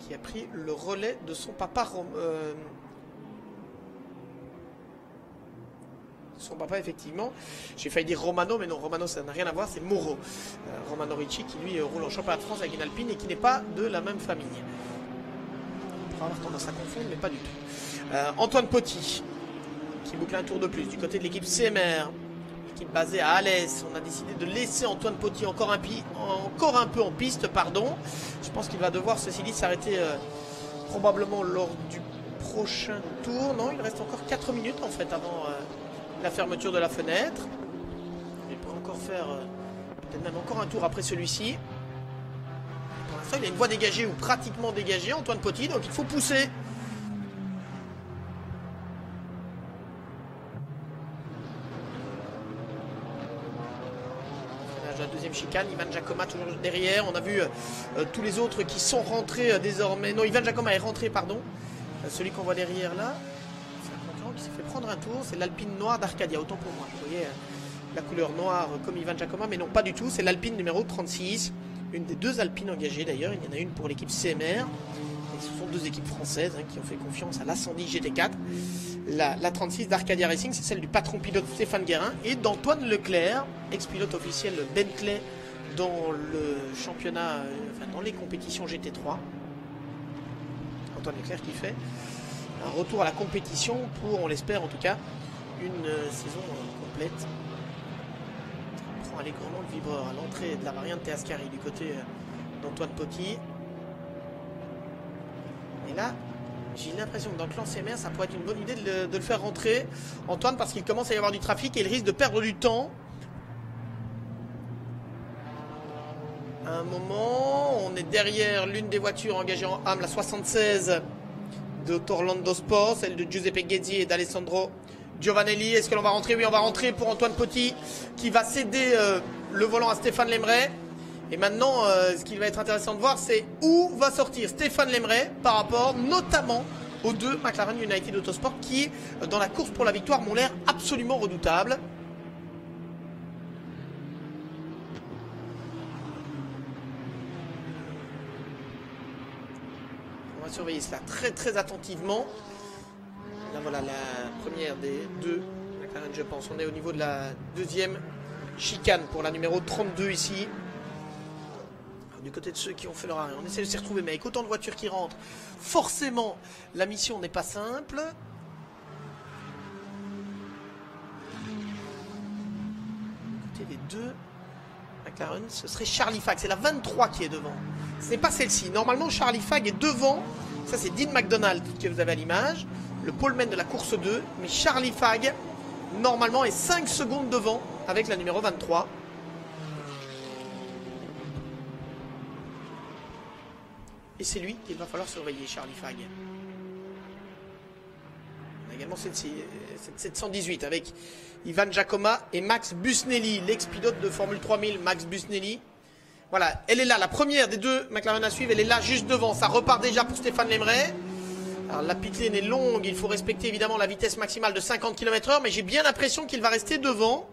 qui a pris le relais de son papa son papa, effectivement. J'ai failli dire Romano, mais non, Romano, ça n'a rien à voir, c'est Mauro. Romano Ricci, qui lui roule en championnat de France avec une Alpine et qui n'est pas de la même famille. On pourra avoir tendance à confondre, mais pas du tout. Antoine Poty, qui boucle un tour de plus du côté de l'équipe CMR, équipe basée à Alès. On a décidé de laisser Antoine Poty encore un peu en piste, pardon. Je pense qu'il va devoir, ceci dit, s'arrêter probablement lors du prochain tour. Non, il reste encore 4 minutes en fait avant la fermeture de la fenêtre. Il pourrait encore faire peut-être même encore un tour après celui-ci. Pour l'instant, il a une voie dégagée ou pratiquement dégagée, Antoine Poty, donc il faut pousser. La deuxième chicane, Ivan Giacomo toujours derrière. On a vu tous les autres qui sont rentrés désormais. Non, Ivan Giacomo est rentré, pardon. Celui qu'on voit derrière là, c'est un concurrent qui s'est fait prendre un tour. C'est l'Alpine noire d'Arcadia, autant pour moi. Vous voyez la couleur noire comme Ivan Giacomo, mais non, pas du tout. C'est l'Alpine numéro 36. Une des deux Alpines engagées d'ailleurs. Il y en a une pour l'équipe CMR. Et ce sont deux équipes françaises qui ont fait confiance à l'Ascendi GT4. La 36 d'Arcadia Racing, c'est celle du patron pilote Stéphane Guérin et d'Antoine Leclerc, ex-pilote officiel Bentley dans le championnat, enfin dans les compétitions GT3. Antoine Leclerc qui fait un retour à la compétition pour, on l'espère en tout cas, une saison complète. On prend allègrement le vibreur à l'entrée de la variante Ascari du côté d'Antoine Poty. Et là, j'ai l'impression que dans le clan CMR, ça pourrait être une bonne idée de le faire rentrer, Antoine, parce qu'il commence à y avoir du trafic et il risque de perdre du temps. À un moment, on est derrière l'une des voitures engagées en AM, la 76 de Torlando Sport, celle de Giuseppe Ghezzi et d'Alessandro Giovanelli. Est-ce que l'on va rentrer? Oui, on va rentrer pour Antoine Poty, qui va céder le volant à Stéphane Lemray. Et maintenant, ce qui va être intéressant de voir, c'est où va sortir Stéphane Lemray par rapport notamment aux deux McLaren United Autosport qui, dans la course pour la victoire, m'ont l'air absolument redoutables. On va surveiller cela très très attentivement. Là voilà la première des deux McLaren, je pense. On est au niveau de la deuxième chicane pour la numéro 32 ici. Alors, du côté de ceux qui ont fait leur arrêt, on essaie de s'y retrouver, mais avec autant de voitures qui rentrent, forcément, la mission n'est pas simple. Du côté des deux McLaren, ce serait Charlie Fagg. C'est la 23 qui est devant. Ce n'est pas celle-ci. Normalement, Charlie Fagg est devant. Ça, c'est Dean McDonald que vous avez à l'image. Le poleman de la course 2. Mais Charlie Fagg, normalement, est 5 secondes devant avec la numéro 23. Et c'est lui qu'il va falloir surveiller, Charlie Fagg. On a également cette 718 avec Ivan Giacomo et Max Busnelli, l'ex-pilote de Formule 3000, Max Busnelli. Voilà, elle est là, la première des deux McLaren à suivre, elle est là juste devant. Ça repart déjà pour Stéphane Lemray. Alors la pit lane est longue, il faut respecter évidemment la vitesse maximale de 50 km/h, mais j'ai bien l'impression qu'il va rester devant.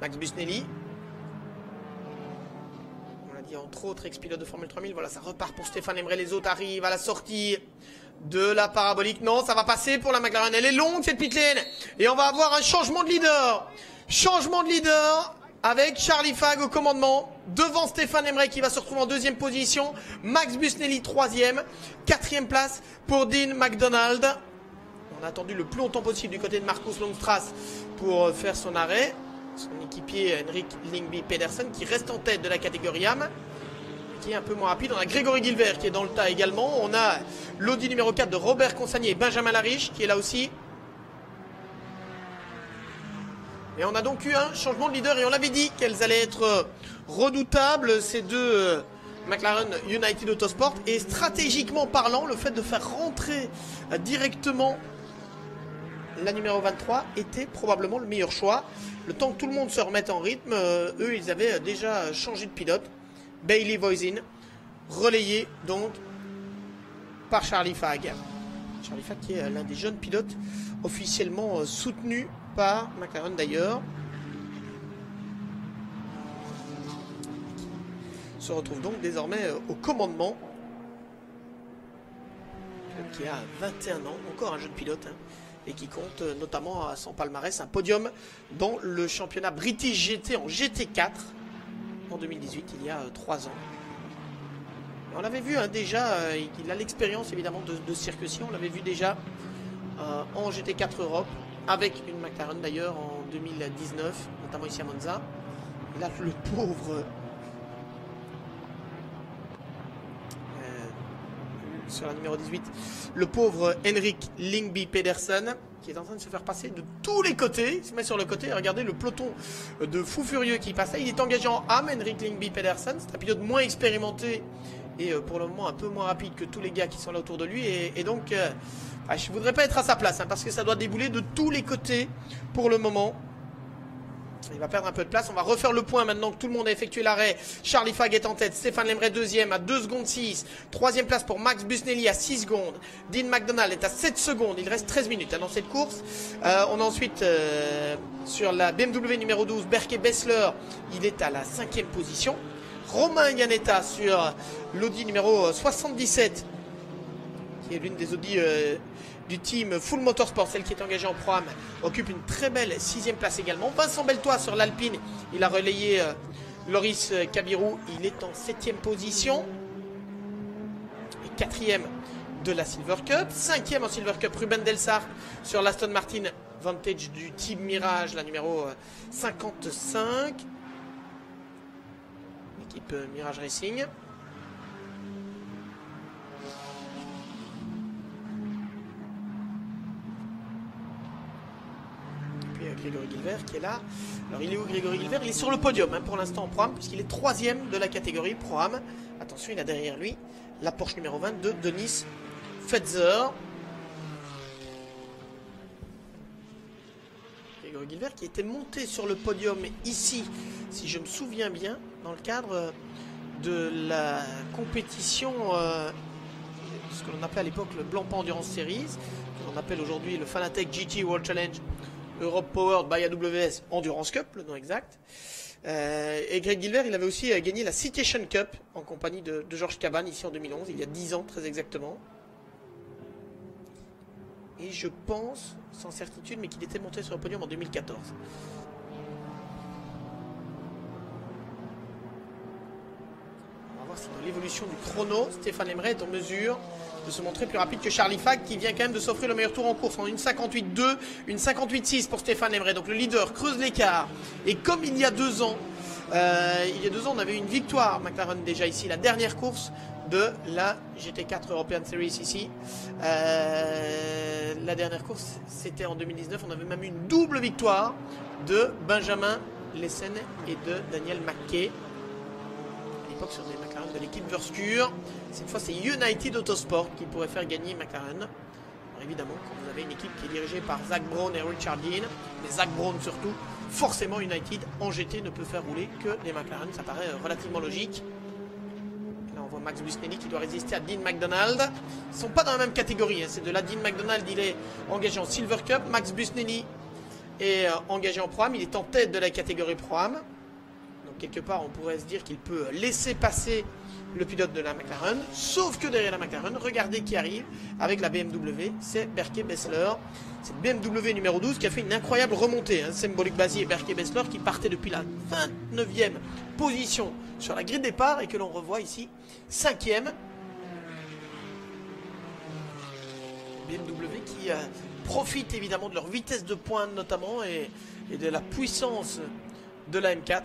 Max Busnelli. On l'a dit, entre autres, ex-pilote de Formule 3000. Voilà, ça repart pour Stéphane Lemray. Les autres arrivent à la sortie de la parabolique. Non, ça va passer pour la McLaren. Elle est longue cette pit lane. Et on va avoir un changement de leader. Changement de leader avec Charlie Fagg au commandement. Devant Stéphane Lemray qui va se retrouver en deuxième position. Max Busnelli troisième. Quatrième place pour Dean McDonald. On a attendu le plus longtemps possible du côté de Marcus Longstrass pour faire son arrêt. Son équipier Henrik Lyngby Pedersen qui reste en tête de la catégorie AM, qui est un peu moins rapide. On a Grégory Gilbert qui est dans le tas également. On a l'Audi numéro 4 de Robert Consagné et Benjamin Lariche qui est là aussi. Et on a donc eu un changement de leader et on l'avait dit qu'elles allaient être redoutables, ces deux McLaren United Autosport. Et stratégiquement parlant, le fait de faire rentrer directement la numéro 23 était probablement le meilleur choix. Le temps que tout le monde se remette en rythme, eux, ils avaient déjà changé de pilote. Bailey Voisin, relayé donc par Charlie Fagg. Charlie Fagg qui est l'un des jeunes pilotes officiellement soutenus par McLaren d'ailleurs. Se retrouve donc désormais au commandement. Qui a 21 ans, encore un jeune pilote. Et qui compte notamment à son palmarès un podium dans le championnat British GT en GT4 en 2018, il y a 3 ans. On l'avait vu déjà, il a l'expérience évidemment de ce circuit-ci, on l'avait vu déjà en GT4 Europe, avec une McLaren d'ailleurs en 2019, notamment ici à Monza. Et là, le pauvre... sur la numéro 18, le pauvre Henrik Lyngby Pedersen qui est en train de se faire passer de tous les côtés. Il se met sur le côté et regardez le peloton de fous furieux qui passe là. Il est engagé en AM, Henrik Lyngby Pedersen. C'est un pilote moins expérimenté et pour le moment un peu moins rapide que tous les gars qui sont là autour de lui. Et donc, je ne voudrais pas être à sa place parce que ça doit débouler de tous les côtés pour le moment. Il va perdre un peu de place. On va refaire le point maintenant que tout le monde a effectué l'arrêt. Charlie Fagg est en tête. Stéphane Lemray deuxième à 2 secondes 6. Troisième place pour Max Busnelli à 6 secondes. Dean McDonald est à 7 secondes. Il reste 13 minutes dans cette course. On a ensuite sur la BMW numéro 12, Berke Bessler. Il est à la 5e position. Romain Iannetta sur l'Audi numéro 77. Qui est l'une des Audi... du team Full Motorsport, celle qui est engagée en Pro-Am, occupe une très belle 6e place également. Vincent Beltois sur l'Alpine, il a relayé Loris Kabirou, il est en 7e position. Et 4e de la Silver Cup. 5e en Silver Cup, Ruben Delsart sur l'Aston Martin Vantage du Team Mirage, la numéro 55. L'équipe Mirage Racing. Grégory Gilbert qui est là. Alors il est où Grégory Gilbert? Il est sur le podium pour l'instant en Pro-Am puisqu'il est 3e de la catégorie Pro-Am. Attention, il a derrière lui la Porsche numéro 20 de Denis Fetzer. Grégory Gilbert qui était monté sur le podium ici, si je me souviens bien, dans le cadre de la compétition, ce que l'on appelait à l'époque le Blancpain Endurance Series, que l'on appelle aujourd'hui le Fanatec GT World Challenge Europe Powered by AWS Endurance Cup, le nom exact. Et Greg Gilbert, il avait aussi gagné la Citation Cup en compagnie de Georges Cabane ici en 2011, il y a 10 ans très exactement. Et je pense, sans certitude, mais qu'il était monté sur le podium en 2014. On va voir si dans l'évolution du chrono, Stéphane Lemray est en mesure de se montrer plus rapide que Charlie Fag, qui vient quand même de s'offrir le meilleur tour en course en une 58.2, une 58.6 pour Stéphane Lemray. Donc le leader creuse l'écart. Et comme il y a 2 ans, on avait une victoire McLaren déjà ici, la dernière course de la GT4 European Series ici. La dernière course, c'était en 2019. On avait même eu une double victoire de Benjamin Lessen et de Daniel McKay. À l'époque sur des McLaren de l'équipe Wurstur. Cette fois, c'est United Autosport qui pourrait faire gagner McLaren. Alors évidemment, quand vous avez une équipe qui est dirigée par Zak Brown et Richard Dean, mais Zak Brown surtout, forcément United en GT ne peut faire rouler que des McLaren. Ça paraît relativement logique. Là, on voit Max Busnelli qui doit résister à Dean McDonald. Ils ne sont pas dans la même catégorie. Hein. C'est de là Dean McDonald, il est engagé en Silver Cup. Max Busnelli est engagé en Pro-Am. Il est en tête de la catégorie Pro-Am. Donc quelque part, on pourrait se dire qu'il peut laisser passer le pilote de la McLaren. Sauf que derrière la McLaren, regardez qui arrive avec la BMW. C'est Berke Bessler. C'est le BMW numéro 12 qui a fait une incroyable remontée. Hein. Symbolic Basier et Berke Bessler qui partaient depuis la 29e position sur la grille de départ et que l'on revoit ici 5e. BMW qui profite évidemment de leur vitesse de pointe notamment et de la puissance de la M4.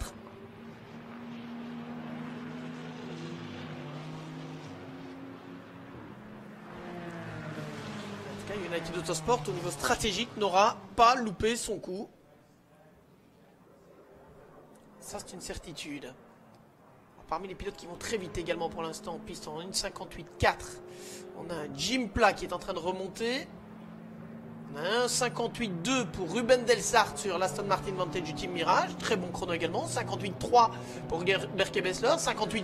United Autosport au niveau stratégique n'aura pas loupé son coup. Ça c'est une certitude. Alors, parmi les pilotes qui vont très vite également pour l'instant en piste en 1.58.4, on a un Jim Pla qui est en train de remonter. On a un 58.2 pour Ruben Delsart sur l'Aston Martin Vantage du Team Mirage. Très bon chrono également. 58.3 pour Berke Bessler. 58.4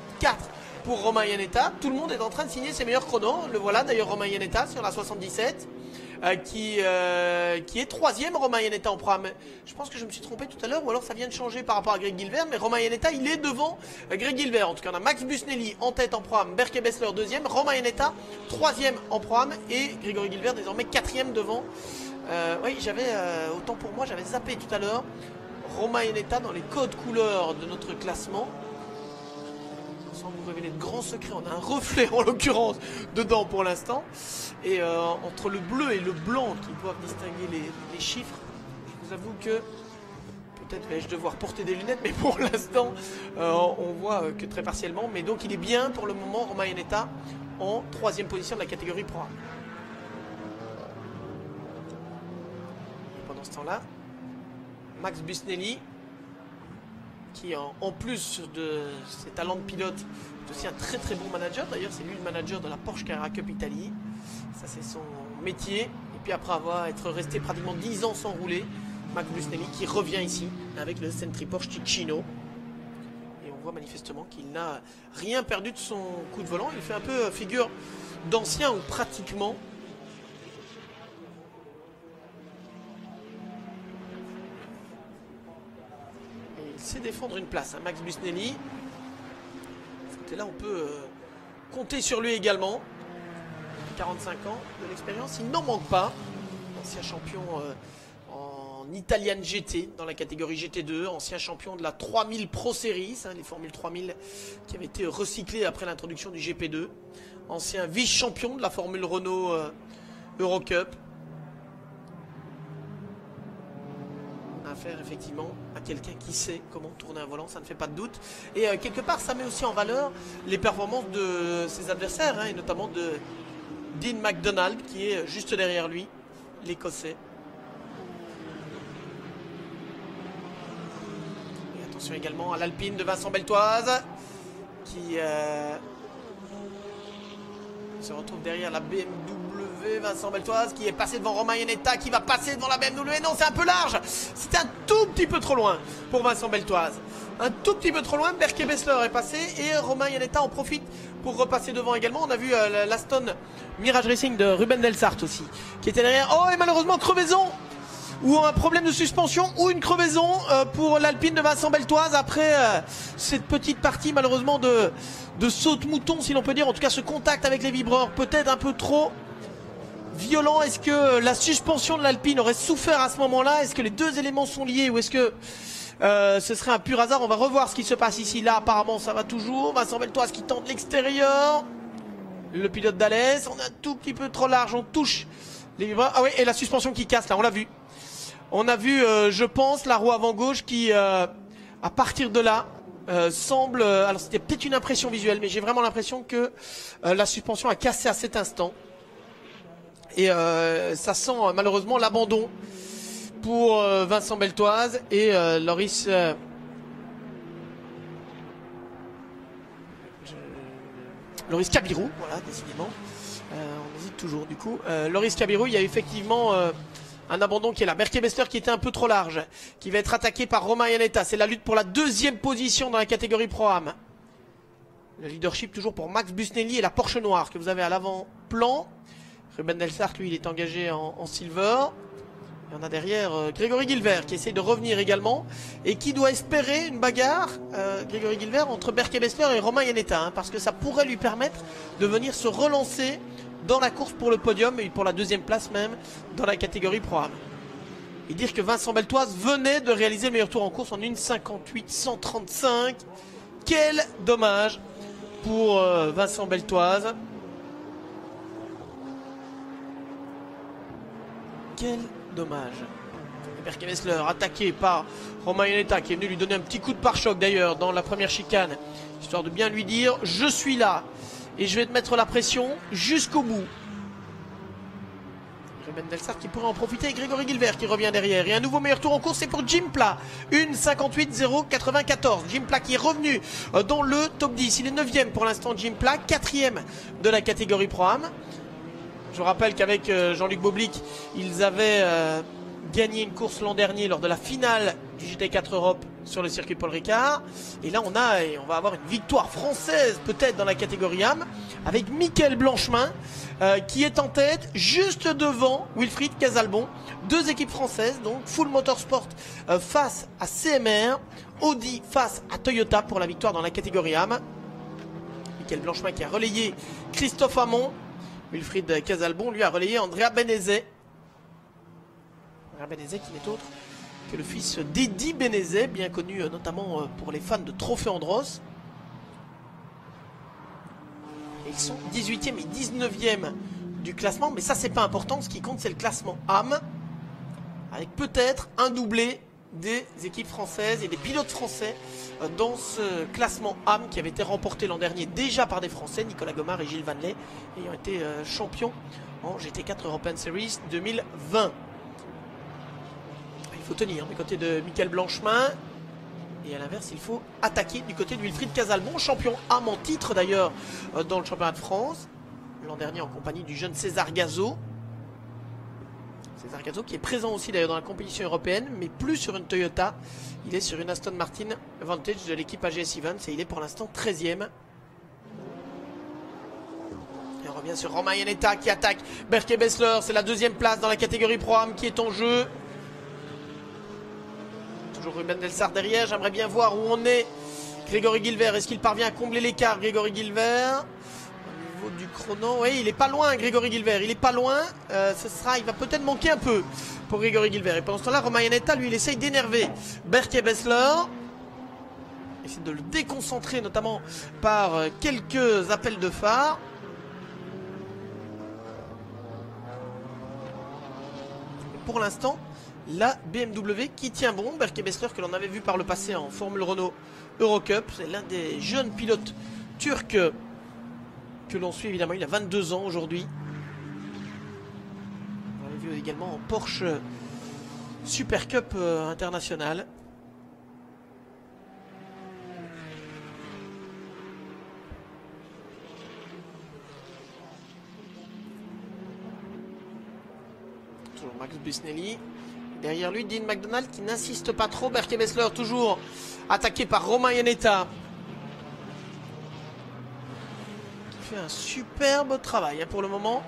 pour Romain Iannetta. Tout le monde est en train de signer ses meilleurs chronos. Le voilà d'ailleurs Romain Iannetta sur la 77. Qui est 3e, Romain Iannetta en Pro-Am. Je pense que je me suis trompé tout à l'heure, ou alors ça vient de changer par rapport à Greg Gilbert, mais Romain Iannetta, il est devant Greg Gilbert. En tout cas, on a Max Busnelli en tête en Pro-Am, Berke Bessler 2e, Romain Iannetta 3e en Pro-Am, et Grégory Gilbert désormais 4e devant. Oui, autant pour moi, j'avais zappé tout à l'heure Romain Iannetta dans les codes couleurs de notre classement. Sans vous révéler de grands secrets, on a un reflet en l'occurrence dedans pour l'instant. Et entre le bleu et le blanc qui doivent distinguer les chiffres, je vous avoue que peut-être vais-je devoir porter des lunettes, mais pour l'instant on voit que très partiellement. Mais donc il est bien pour le moment Romain Iannetta en 3e position de la catégorie Pro-Am. Et pendant ce temps-là, Max Busnelli, qui en plus de ses talents de pilote est aussi un très très bon manager. D'ailleurs c'est lui le manager de la Porsche Carrera Cup Italie. Ça c'est son métier. Et puis après être resté pratiquement 10 ans sans rouler, Max Busnelli qui revient ici avec le Sentry Porsche Ticino. Et on voit manifestement qu'il n'a rien perdu de son coup de volant. Il fait un peu figure d'ancien ou pratiquement. C'est défendre une place, hein. Max Busnelli. Et là, on peut compter sur lui également. 45 ans de l'expérience, il n'en manque pas. Ancien champion en Italian GT dans la catégorie GT2, ancien champion de la 3000 Pro Series, hein, les Formules 3000 qui avaient été recyclées après l'introduction du GP2. Ancien vice-champion de la Formule Renault Eurocup. Affaire effectivement à quelqu'un qui sait comment tourner un volant, ça ne fait pas de doute. Et quelque part ça met aussi en valeur les performances de ses adversaires, hein, et notamment de Dean McDonald qui est juste derrière lui, l'Écossais. Et attention également à l'Alpine de Vincent Beltoise qui se retrouve derrière la BMW. Vincent Beltoise qui est passé devant Romain Iannetta, qui va passer devant la BMW. Non, c'est un peu large. C'était un tout petit peu trop loin pour Vincent Beltoise. Un tout petit peu trop loin. Berke Bessler est passé et Romain Iannetta en profite pour repasser devant également. On a vu l'Aston Mirage Racing de Ruben Delsart aussi qui était derrière. Oh, et malheureusement crevaison ou un problème de suspension ou une crevaison pour l'Alpine de Vincent Beltoise après cette petite partie malheureusement de saut de mouton, si l'on peut dire. En tout cas, ce contact avec les vibreurs peut-être un peu trop violent. Est-ce que la suspension de l'Alpine aurait souffert à ce moment-là? Est-ce que les deux éléments sont liés ou est-ce que ce serait un pur hasard? On va revoir ce qui se passe ici. Là, apparemment, ça va toujours. Vincent Beltoise qui tente l'extérieur. Le pilote d'Alès. On est un tout petit peu trop large. On touche les vibrateurs. Ah oui, et la suspension qui casse, là, on l'a vu. On a vu, je pense, la roue avant gauche qui, à partir de là, semble... alors, c'était peut-être une impression visuelle, mais j'ai vraiment l'impression que la suspension a cassé à cet instant. Et ça sent malheureusement l'abandon pour Vincent Beltoise et Loris Cabirou, voilà, décidément. On hésite toujours du coup. Loris Cabirou, il y a effectivement un abandon qui est là. Berke-Bessler qui était un peu trop large, qui va être attaqué par Romain Iannetta. C'est la lutte pour la deuxième position dans la catégorie Pro-Am. Le leadership toujours pour Max Busnelli et la Porsche noire que vous avez à l'avant-plan. Ruben Delsart, lui, il est engagé en silver. Et on a derrière Grégory Guilbert qui essaie de revenir également et qui doit espérer une bagarre, Grégory Guilbert, entre Berke-Bessler et Romain Iannetta, hein, parce que ça pourrait lui permettre de venir se relancer dans la course pour le podium et pour la deuxième place même dans la catégorie Pro-Am. Et dire que Vincent Beltoise venait de réaliser le meilleur tour en course en 1:58.135. Quel dommage pour Vincent Beltoise. Quel dommage. Berke-Bessler attaqué par Romain Iannetta qui est venu lui donner un petit coup de pare-choc d'ailleurs dans la première chicane, histoire de bien lui dire je suis là et je vais te mettre la pression jusqu'au bout. Ruben Delsart qui pourrait en profiter et Grégory Guilbert qui revient derrière. Et un nouveau meilleur tour en course, c'est pour Jim Pla. 1:58.094. Jim Pla qui est revenu dans le top 10. Il est 9e pour l'instant, Jim Pla, 4e de la catégorie Pro-Am. Je vous rappelle qu'avec Jean-Luc Boblic, ils avaient gagné une course l'an dernier lors de la finale du GT4 Europe sur le circuit Paul Ricard. Et là, on va avoir une victoire française peut-être dans la catégorie AM avec Mickaël Blanchemin qui est en tête juste devant Wilfried Casalbon. Deux équipes françaises, donc Full Motorsport face à CMR, Audi face à Toyota pour la victoire dans la catégorie AM. Mickaël Blanchemin qui a relayé Christophe Hamon. Wilfried Casalbon, lui, a relayé Andrea Benezet. Andrea Benezet qui n'est autre que le fils d'Eddie Benezet, bien connu notamment pour les fans de Trophée Andros. Et ils sont 18e et 19e du classement, mais ça c'est pas important, ce qui compte c'est le classement AM, avec peut-être un doublé des équipes françaises et des pilotes français dans ce classement AM qui avait été remporté l'an dernier déjà par des Français, Nicolas Gomard et Gilles Vanley, ayant été champions en GT4 European Series 2020. Il faut tenir du côté de Mickaël Blanchemin et à l'inverse il faut attaquer du côté de Wilfried Casalbon, champion AM en titre d'ailleurs dans le championnat de France l'an dernier en compagnie du jeune César Gazo. César Gazo qui est présent aussi d'ailleurs dans la compétition européenne, mais plus sur une Toyota. Il est sur une Aston Martin Vantage de l'équipe AGS Events et il est pour l'instant 13e. Et on revient sur Romain Iannetta qui attaque Berke-Bessler. C'est la deuxième place dans la catégorie Pro-Am qui est en jeu. Toujours Ruben Delsart derrière. J'aimerais bien voir où on est. Grégory Guilbert, est-ce qu'il parvient à combler l'écart? Grégory Guilbert du chrono, oui, il est pas loin Grégory Guilbert, il est pas loin, il va peut-être manquer un peu pour Grégory Guilbert. Et pendant ce temps-là, Romain Iannetta, lui, il essaye d'énerver Berke-Bessler, essaie de le déconcentrer notamment par quelques appels de phare. Et pour l'instant, la BMW qui tient bon. Berke-Bessler que l'on avait vu par le passé en Formule Renault Eurocup, c'est l'un des jeunes pilotes turcs que l'on suit évidemment, il a 22 ans aujourd'hui. On l'a vu également en Porsche Super Cup international. Toujours Max Busnelli. Derrière lui, Dean McDonald qui n'insiste pas trop. Berke-Bessler toujours attaqué par Romain Iannetta. Fait un superbe travail pour le moment.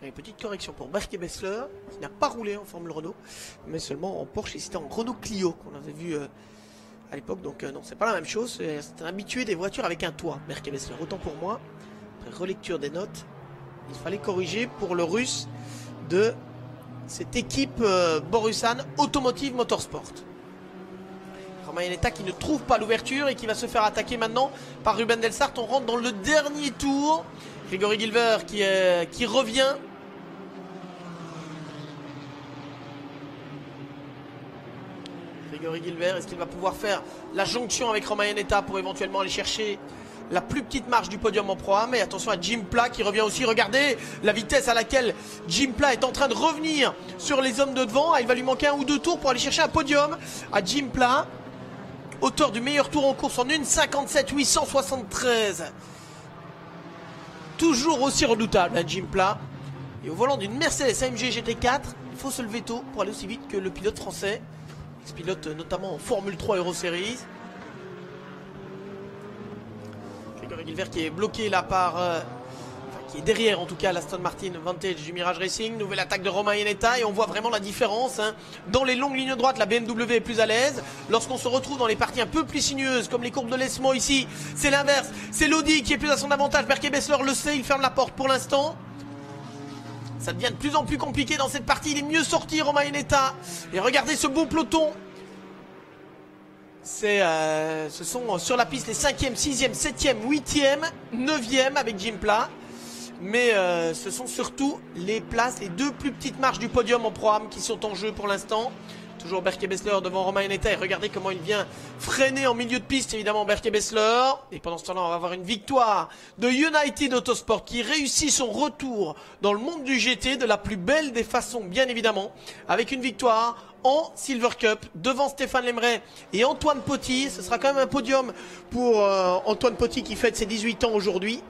Une petite correction pour Berke-Bessler qui n'a pas roulé en Formule Renault mais seulement en Porsche, et c'était en Renault Clio qu'on avait vu à l'époque, donc non, c'est pas la même chose. C'est un habitué des voitures avec un toit, Berke-Bessler, autant pour moi. Après relecture des notes, il fallait corriger pour le russe de cette équipe Borusan Automotive Motorsport. Romain Yanetta qui ne trouve pas l'ouverture et qui va se faire attaquer maintenant par Ruben Delsart. On rentre dans le dernier tour. Grégory Gilver qui revient. Grégory Gilver, est-ce qu'il va pouvoir faire la jonction avec Romain Yanetta pour éventuellement aller chercher la plus petite marche du podium en Pro Am? Et attention à Jim Pla qui revient aussi. Regardez la vitesse à laquelle Jim Pla est en train de revenir sur les hommes de devant. Il va lui manquer un ou deux tours pour aller chercher un podium à Jim Pla, auteur du meilleur tour en course en 1,57,873. Toujours aussi redoutable, hein, Jim Pla. Et au volant d'une Mercedes AMG GT4, il faut se lever tôt pour aller aussi vite que le pilote français. Il se pilote notamment en Formule 3 Euro Series. Grégory Gilver qui est bloqué là par... qui est derrière en tout cas l'Aston Martin Vantage du Mirage Racing. Nouvelle attaque de Romain Yanetta et on voit vraiment la différence, hein. Dans les longues lignes droites, la BMW est plus à l'aise. Lorsqu'on se retrouve dans les parties un peu plus sinueuses comme les courbes de l'Esmo ici, c'est l'inverse. C'est l'Audi qui est plus à son avantage. Berke-Bessler le sait, il ferme la porte pour l'instant. Ça devient de plus en plus compliqué dans cette partie. Il est mieux sorti Romain Yanetta. Et regardez ce beau peloton. Ce sont sur la piste les 5e, 6e, 7e, 8e, 9e avec Jim Pla. Mais ce sont surtout les places, les deux plus petites marches du podium en Pro Am qui sont en jeu pour l'instant. Toujours Berke-Bessler devant Romain Yanetta. Et regardez comment il vient freiner en milieu de piste, évidemment, Berke-Bessler. Et pendant ce temps-là, on va avoir une victoire de United Autosport qui réussit son retour dans le monde du GT de la plus belle des façons, bien évidemment. Avec une victoire en Silver Cup devant Stéphane Lemray et Antoine Poty. Ce sera quand même un podium pour Antoine Poty qui fête ses 18 ans aujourd'hui.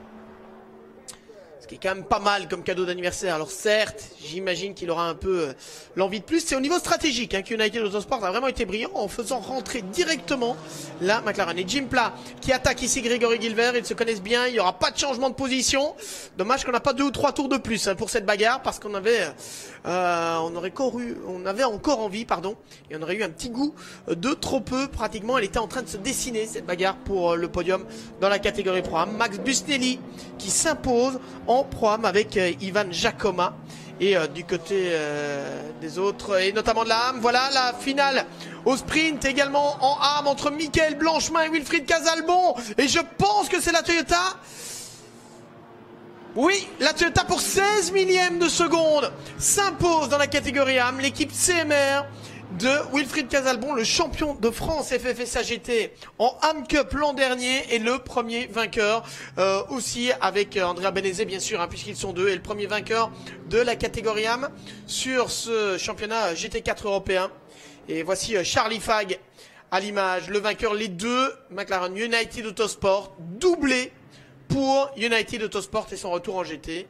Ce qui est quand même pas mal comme cadeau d'anniversaire. Alors certes, j'imagine qu'il aura un peu l'envie de plus. C'est au niveau stratégique, hein, qu'United Autosport a vraiment été brillant en faisant rentrer directement la McLaren. Et Jim Pla qui attaque ici Grégory Gilver. Ils se connaissent bien, il n'y aura pas de changement de position. Dommage qu'on n'a pas 2 ou 3 tours de plus, hein, pour cette bagarre, parce qu'on avait, on avait encore envie, pardon, et on aurait eu un petit goût de trop peu. Pratiquement, elle était en train de se dessiner, cette bagarre pour le podium dans la catégorie Pro Am. Max Busnelli qui s'impose en Pro Am avec Ivan Giacomo. Et du côté des autres, et notamment de la AM, voilà la finale au sprint également en AM entre Michael Blanchemin et Wilfried Casalbon. Et je pense que c'est la Toyota. Oui, la Toyota pour 16 millièmes de seconde s'impose dans la catégorie AM. L'équipe CMR de Wilfried Casalbon, le champion de France FFSA GT en AM Cup l'an dernier, et le premier vainqueur aussi avec Andrea Benezet bien sûr, hein, puisqu'ils sont deux, et le premier vainqueur de la catégorie AM sur ce championnat GT4 européen. Et voici Charlie Fag à l'image, le vainqueur, les deux McLaren United Autosport, doublé pour United Autosport et son retour en GT.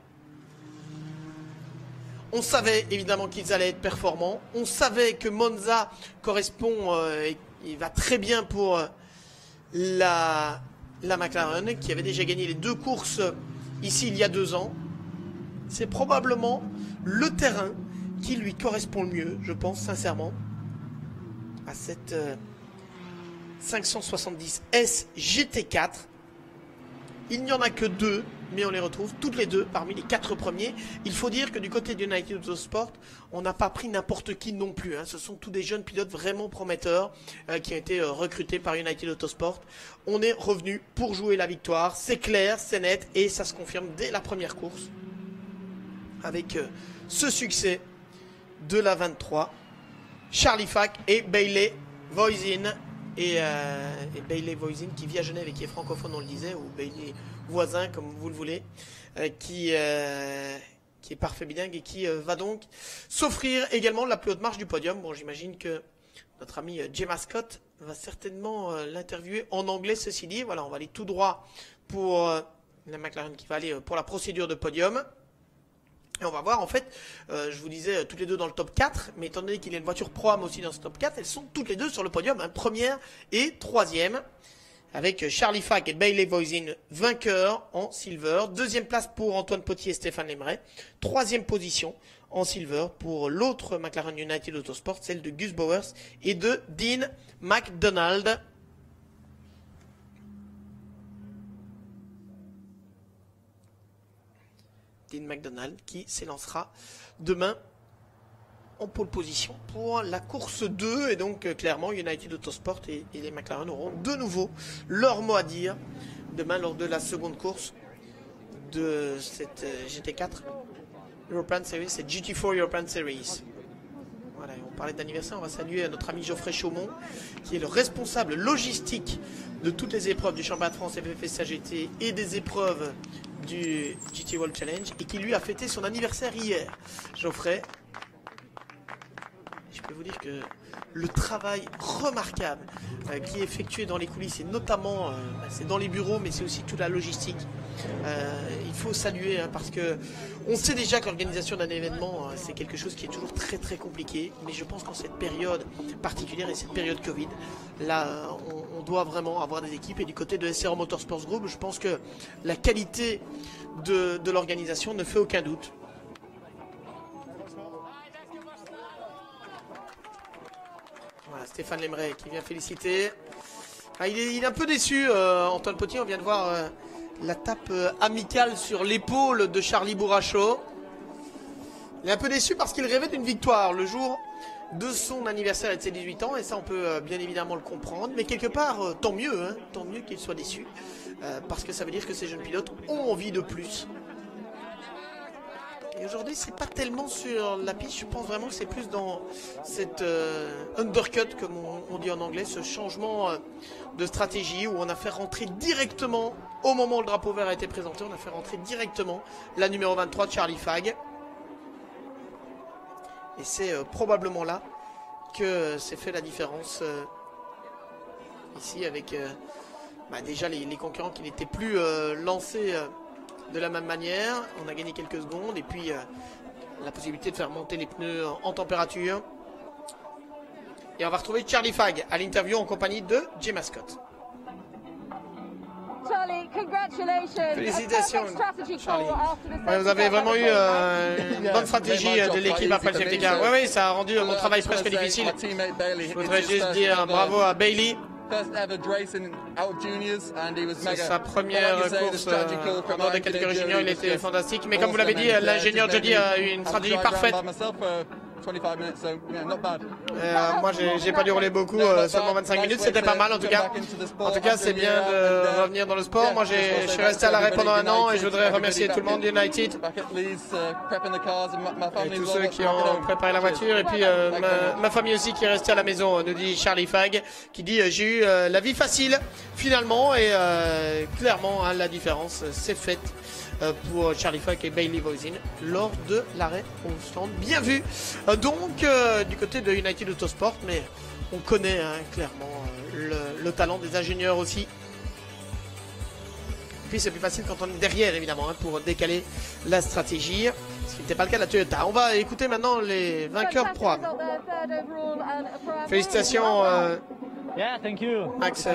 On savait évidemment qu'ils allaient être performants. On savait que Monza correspond, il va très bien pour la McLaren, qui avait déjà gagné les 2 courses ici il y a 2 ans. C'est probablement le terrain qui lui correspond le mieux, je pense sincèrement, à cette 570S GT4. Il n'y en a que 2, mais on les retrouve toutes les deux parmi les 4 premiers. Il faut dire que du côté de United Autosport, on n'a pas pris n'importe qui non plus, hein. Ce sont tous des jeunes pilotes vraiment prometteurs qui ont été recrutés par United Autosport. On est revenu pour jouer la victoire, c'est clair, c'est net, et ça se confirme dès la première course avec ce succès de la 23. Charlie Fag et Bailey Voisin. Et Bailey Voisin qui vit à Genève et qui est francophone, on le disait, ou Bailey voisin comme vous le voulez, qui est parfait bilingue et qui va donc s'offrir également la plus haute marche du podium. Bon, j'imagine que notre ami Gemma Scott va certainement l'interviewer en anglais, ceci dit. Voilà, on va aller tout droit pour la McLaren qui va aller pour la procédure de podium. Et on va voir, en fait, je vous disais toutes les deux dans le top 4, mais étant donné qu'il y a une voiture Pro Am aussi dans ce top 4, elles sont toutes les deux sur le podium, hein, première et troisième, avec Charlie Fag et Bailey Voisin vainqueurs en silver. Deuxième place pour Antoine Poty et Stéphane Lemray. Troisième position en silver pour l'autre McLaren United Autosport, celle de Gus Bowers et de Dean McDonald. Dean McDonald, qui s'élancera demain en pole position pour la course 2. Et donc clairement United Autosport et les McLaren auront de nouveau leur mot à dire demain lors de la seconde course de cette GT4 European Series, c'est GT4 European Series. Voilà, on parlait d'anniversaire, on va saluer notre ami Geoffrey Chaumont, qui est le responsable logistique de toutes les épreuves du championnat de France FFSA GT et des épreuves du GT World Challenge, et qui lui a fêté son anniversaire hier. Geoffrey, je peux vous dire que le travail remarquable qui est effectué dans les coulisses, et notamment c'est dans les bureaux, mais c'est aussi toute la logistique, il faut saluer, parce que on sait déjà que l'organisation d'un événement c'est quelque chose qui est toujours très très compliqué, mais je pense qu'en cette période particulière et cette période Covid, là on doit vraiment avoir des équipes, et du côté de SRO Motorsports Group, je pense que la qualité de l'organisation ne fait aucun doute. Voilà, Stéphane Lemray qui vient féliciter. Ah, il est un peu déçu, Antoine Potier. On vient de voir la tape amicale sur l'épaule de Charlie Bourracho. Il est un peu déçu parce qu'il rêvait d'une victoire le jour de son anniversaire et de ses 18 ans. Et ça, on peut bien évidemment le comprendre. Mais quelque part, tant mieux, hein, tant mieux qu'il soit déçu. Parce que ça veut dire que ces jeunes pilotes ont envie de plus. Et aujourd'hui, c'est pas tellement sur la piste, je pense vraiment que c'est plus dans cette undercut, comme on dit en anglais, ce changement de stratégie où on a fait rentrer directement, au moment où le drapeau vert a été présenté, on a fait rentrer directement la numéro 23 de Charlie Fagg. Et c'est probablement là que s'est fait la différence ici avec déjà les concurrents qui n'étaient plus lancés de la même manière. On a gagné quelques secondes, et puis la possibilité de faire monter les pneus en température. Et on va retrouver Charlie Fagg à l'interview en compagnie de Jay Mascott. Charlie, congratulations. Félicitations, Charlie. Ouais, vous avez vraiment eu une bonne stratégie de l'équipe après le safety car. Oui, ça a rendu mon travail presque difficile. Je voudrais juste dire bravo à Bailey. C'est sa première course dans des catégories juniors, il était fantastique. Mais comme vous l'avez dit, l'ingénieur Jody a eu une stratégie parfaite. Moi, j'ai pas dû rouler beaucoup, seulement 25 minutes, c'était pas mal en tout cas. En tout cas, c'est bien de revenir dans le sport. Moi, je suis resté à l'arrêt pendant un an, et je voudrais remercier tout le monde d'United et tous ceux qui ont préparé la voiture, et puis ma famille aussi qui est restée à la maison, nous dit Charlie Fagg, qui dit j'ai eu la vie facile finalement, et clairement hein, la différence s'est faite pour Charlie Fagg et Bailey Voisin lors de l'arrêt au stand. Bien vu donc du côté de United Autosport, mais on connaît hein, clairement le talent des ingénieurs aussi. Puis c'est plus facile quand on est derrière évidemment hein, pour décaler la stratégie, ce qui n'était pas le cas de la Toyota. On va écouter maintenant les vainqueurs Pro-Am. Félicitations Max,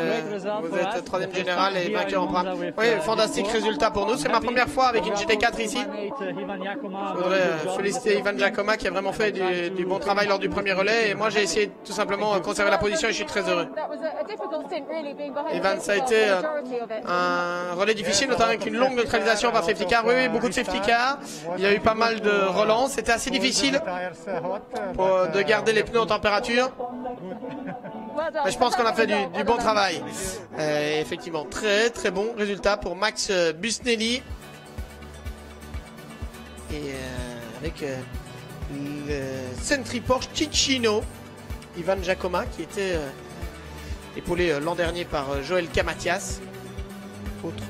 vous êtes troisième général et vainqueur en Pro-Am. Oui, fantastique résultat pour nous. C'est ma première fois avec une GT4 ici. Je voudrais féliciter Ivan Giacomo qui a vraiment fait du bon travail lors du premier relais. Et moi, j'ai essayé tout simplement de conserver la position et je suis très heureux. Ivan, ça a été un relais difficile, notamment avec une longue neutralisation par safety car. Oui, beaucoup de safety car. Il y a eu pas mal de relances. C'était assez difficile de garder les pneus en température. Mais je pense qu'on a fait du bon travail. Effectivement, très très bon résultat pour Max Busnelli. Et avec le Sentry Porsche Ticino, Ivan Giacomo qui était épaulé l'an dernier par Joël Camatias, autre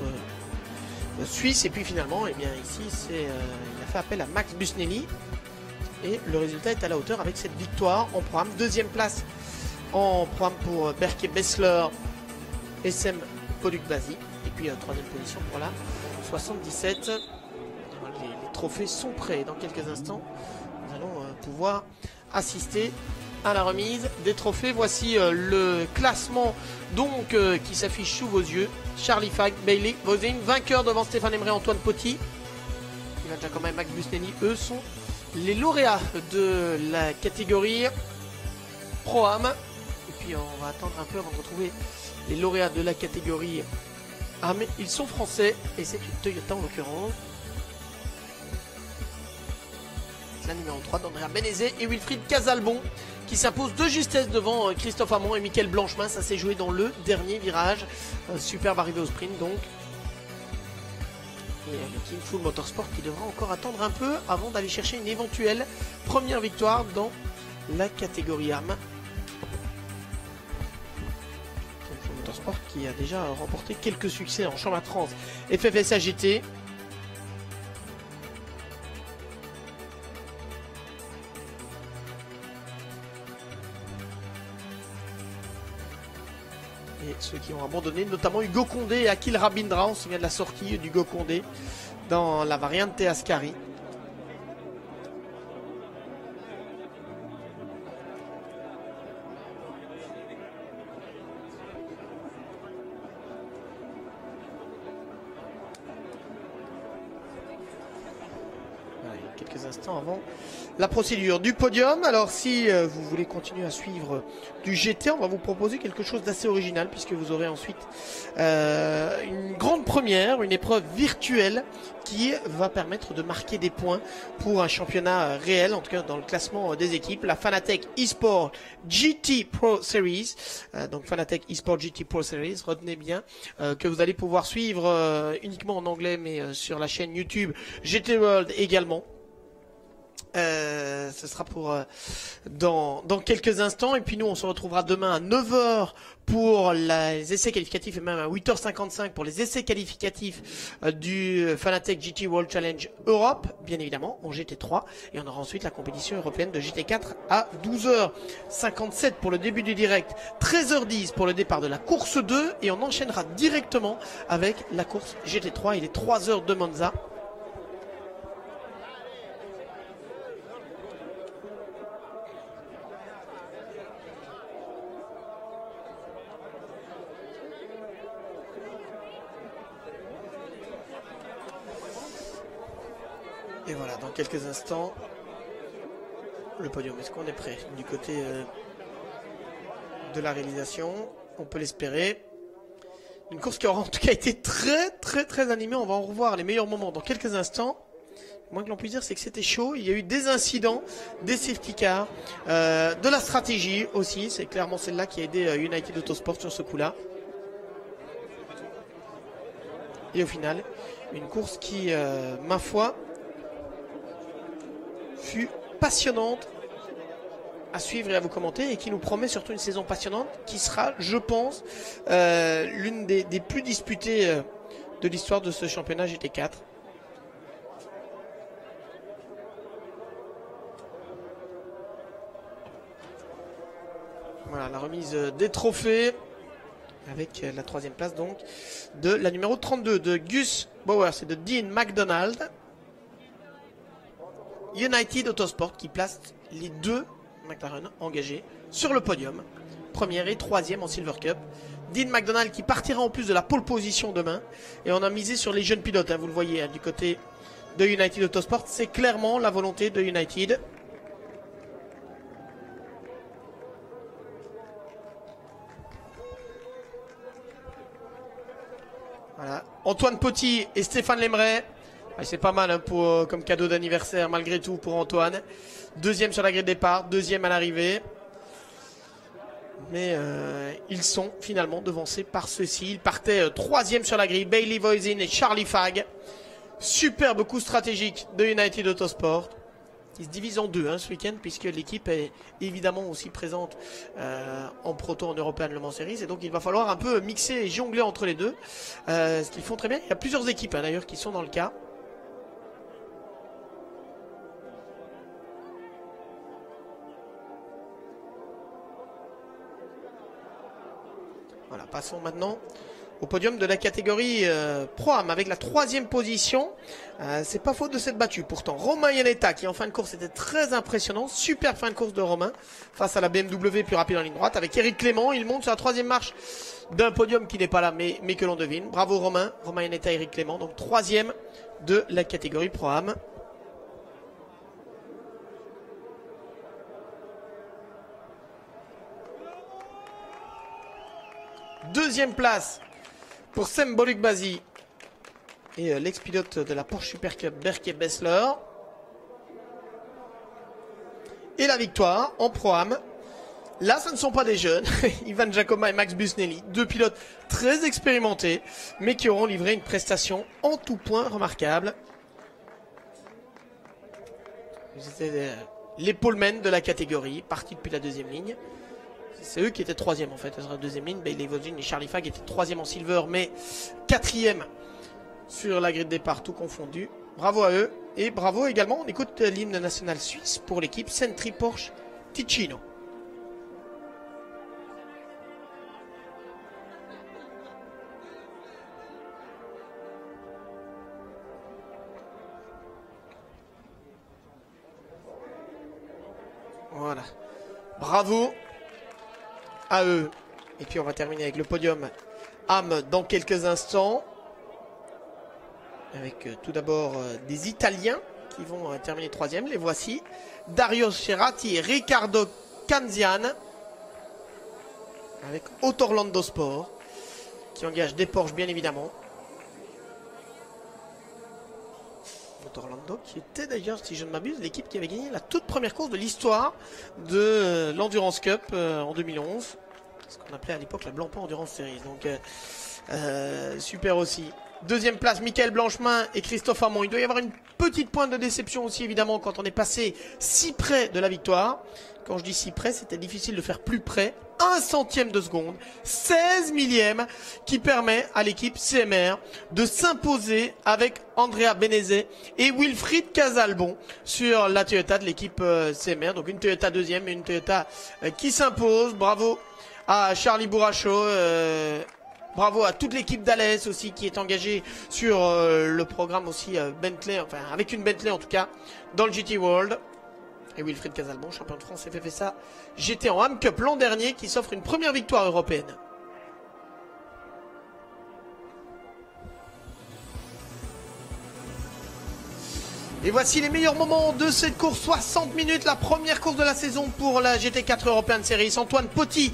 Suisse. Et puis finalement, eh bien ici, il a fait appel à Max Busnelli. Et le résultat est à la hauteur avec cette victoire en programme. Deuxième place en programme pour Berke Bessler, SM Poduc Basi. Et puis troisième position pour la 77. Les trophées sont prêts. Dans quelques instants, nous allons pouvoir assister à la remise des trophées. Voici le classement donc qui s'affiche sous vos yeux. Charlie Fagg, Bailey Voisin, vainqueur devant Stéphane Lemray, Antoine Poty. Ivan Giacomo et Max Busnelli, eux, sont les lauréats de la catégorie Pro-Am. Et puis on va attendre un peu avant de retrouver les lauréats de la catégorie Am. Ils sont français et c'est une Toyota en l'occurrence. la numéro 3 d'Andrea Benezet et Wilfried Casalbon qui s'impose de justesse devant Christophe Amont et Mickaël Blanchemin. Ça s'est joué dans le dernier virage. Superbe arrivée au sprint donc. Et le Team Full Motorsport qui devra encore attendre un peu avant d'aller chercher une éventuelle première victoire dans la catégorie âme. Motorsport qui a déjà remporté quelques succès en championnat de France FFS AGT. Et ceux qui ont abandonné, notamment Hugo Condé et Akil Rabindra, on se souvient de la sortie d'Hugo Condé dans la variante Ascari. Quelques instants avant la procédure du podium. Alors si vous voulez continuer à suivre du GT, on va vous proposer quelque chose d'assez original puisque vous aurez ensuite une grande première, une épreuve virtuelle qui va permettre de marquer des points pour un championnat réel, en tout cas dans le classement des équipes, la Fanatec eSport GT Pro Series. Donc Fanatec eSport GT Pro Series, retenez bien que vous allez pouvoir suivre uniquement en anglais mais sur la chaîne YouTube GT World également. Ce sera pour dans quelques instants et puis nous on se retrouvera demain à 9 h pour les essais qualificatifs et même à 8 h 55 pour les essais qualificatifs du Fanatec GT World Challenge Europe, bien évidemment en GT3, et on aura ensuite la compétition européenne de GT4 à 12 h 57 pour le début du direct, 13 h 10 pour le départ de la course 2 et on enchaînera directement avec la course GT3 et les 3 heures de Monza. Et voilà, dans quelques instants, le podium. Est-ce qu'on est prêt du côté de la réalisation? On peut l'espérer. Une course qui aura en tout cas été très animée. On va en revoir les meilleurs moments dans quelques instants. Le moins que l'on puisse dire, c'est que c'était chaud. Il y a eu des incidents, des safety cars, de la stratégie aussi. C'est clairement celle-là qui a aidé United Autosport sur ce coup-là. Et au final, une course qui, ma foi, fut passionnante à suivre et à vous commenter et qui nous promet surtout une saison passionnante qui sera, je pense, l'une des plus disputées de l'histoire de ce championnat GT4. Voilà, la remise des trophées avec la 3e place donc de la numéro 32 de Gus Bowers et de Dean McDonald. United Autosport qui place les deux McLaren engagés sur le podium, 1er et 3e en Silver Cup. Dean McDonald qui partira en plus de la pole position demain, et on a misé sur les jeunes pilotes, hein, vous le voyez, hein, du côté de United Autosport, c'est clairement la volonté de United. Voilà, Antoine Petit et Stéphane Lemray. C'est pas mal hein, comme cadeau d'anniversaire malgré tout pour Antoine. 2e sur la grille de départ, 2e à l'arrivée. Mais ils sont finalement devancés par ceux-ci. Ils partaient 3e sur la grille, Bailey Voisin et Charlie Fagg. Superbe coup stratégique de United Autosport. Ils se divisent en deux hein, ce week-end puisque l'équipe est évidemment aussi présente en proto en European Le Mans Series. Et donc il va falloir un peu mixer et jongler entre les deux. Ce qu'ils font très bien. Il y a plusieurs équipes hein, d'ailleurs qui sont dans le cas. Voilà, passons maintenant au podium de la catégorie Pro-Am avec la 3e position. C'est pas faute de s'être battu pourtant. Romain Iannetta qui en fin de course était très impressionnant. Super fin de course de Romain face à la BMW plus rapide en ligne droite avec Eric Clément. Il monte sur la 3e marche d'un podium qui n'est pas là mais que l'on devine. Bravo Romain. Romain Iannetta, Eric Clément. Donc 3e de la catégorie Pro-Am. Deuxième place pour Sem Bolukbazi et l'ex-pilote de la Porsche Super Cup Berke Bessler. et la victoire en Pro-Am. Là, ce ne sont pas des jeunes. Ivan Giacomo et Max Busnelli, deux pilotes très expérimentés, mais qui auront livré une prestation en tout point remarquable. C'était les polemen de la catégorie, partis depuis la deuxième ligne. C'est eux qui étaient troisième en fait. La deuxième ligne, Bailey Voisin et Charlie Fag étaient troisième en silver, mais quatrième sur la grille de départ, tout confondu. Bravo à eux. Et bravo également, on écoute l'hymne national suisse pour l'équipe Sentry Porsche Ticino. Voilà. Bravo à eux. Et puis on va terminer avec le podium AM dans quelques instants. Avec tout d'abord des Italiens qui vont terminer troisième. Les voici. Dario Cerati et Riccardo Canzian. Avec Autorlando Sport. Qui engage des Porsche bien évidemment. Autorlando qui était d'ailleurs, si je ne m'abuse, l'équipe qui avait gagné la toute première course de l'histoire de l'Endurance Cup en 2011. Ce qu'on appelait à l'époque la Blancpain Endurance Series. Donc super aussi. Deuxième place, Michael Blanchemin et Christophe Hamon. Il doit y avoir une petite pointe de déception aussi évidemment quand on est passé si près de la victoire. Quand je dis si près, c'était difficile de faire plus près. 1 centième de seconde, 16 millièmes qui permet à l'équipe CMR de s'imposer avec Andrea Benezet et Wilfried Casalbon sur la Toyota de l'équipe CMR. Donc une Toyota deuxième et une Toyota qui s'impose. Bravo à Charlie Bourracho. Bravo à toute l'équipe d'Alès aussi qui est engagée sur le programme aussi Bentley, enfin avec une Bentley en tout cas, dans le GT World. Et Wilfried Casalbon, champion de France FFSA GT en Am Cup l'an dernier, qui s'offre une première victoire européenne. Et voici les meilleurs moments de cette course, 60 minutes, la première course de la saison pour la GT4 European Series. Antoine Potti,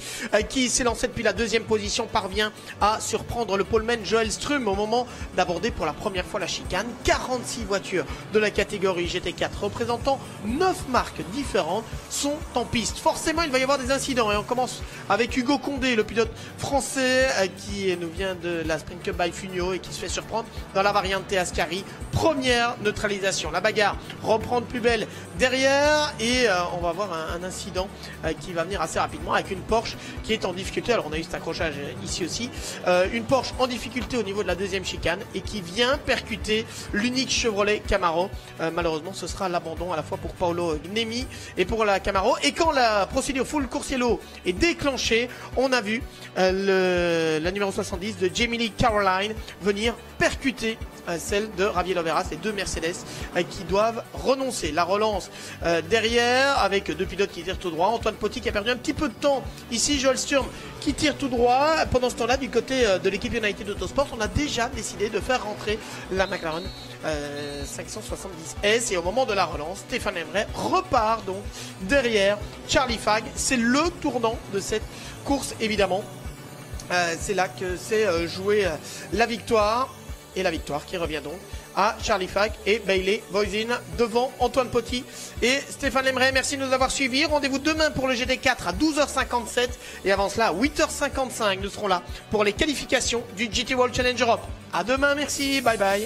qui s'est lancé depuis la deuxième position, parvient à surprendre le poleman Joel Strum au moment d'aborder pour la première fois la chicane. 46 voitures de la catégorie GT4 représentant 9 marques différentes sont en piste. Forcément, il va y avoir des incidents et on commence avec Hugo Condé, le pilote français qui nous vient de la Sprint Cup by Fugno et qui se fait surprendre dans la variante Ascari. Première neutralisation. La bagarre reprend de plus belle derrière et on va avoir un incident qui va venir assez rapidement avec une Porsche qui est en difficulté. Alors on a eu cet accrochage ici aussi. Une Porsche en difficulté au niveau de la deuxième chicane et qui vient percuter l'unique Chevrolet Camaro. Malheureusement ce sera l'abandon à la fois pour Paolo Gnemi et pour la Camaro. Et quand la procédure full Coursiello est déclenchée, on a vu la numéro 70 de Jamie Lee Caroline venir percuter celle de Javier Loveras, les deux Mercedes qui doivent renoncer. La relance derrière avec deux pilotes qui tirent tout droit. Antoine Potti qui a perdu un petit peu de temps ici. Joel Sturm qui tire tout droit. Pendant ce temps-là, du côté de l'équipe United Autosport, on a déjà décidé de faire rentrer la McLaren 570S et au moment de la relance, Stéphane Emmerich repart donc derrière Charlie Fag. C'est le tournant de cette course évidemment. C'est là que s'est jouée la victoire. Et la victoire qui revient donc à Charlie Fag et Bailey Voisin devant Antoine Potti et Stéphane Emmerich. Merci de nous avoir suivis. Rendez-vous demain pour le GT4 à 12h57 et avant cela à 8h55 nous serons là pour les qualifications du GT World Challenge Europe. À demain, merci, bye bye.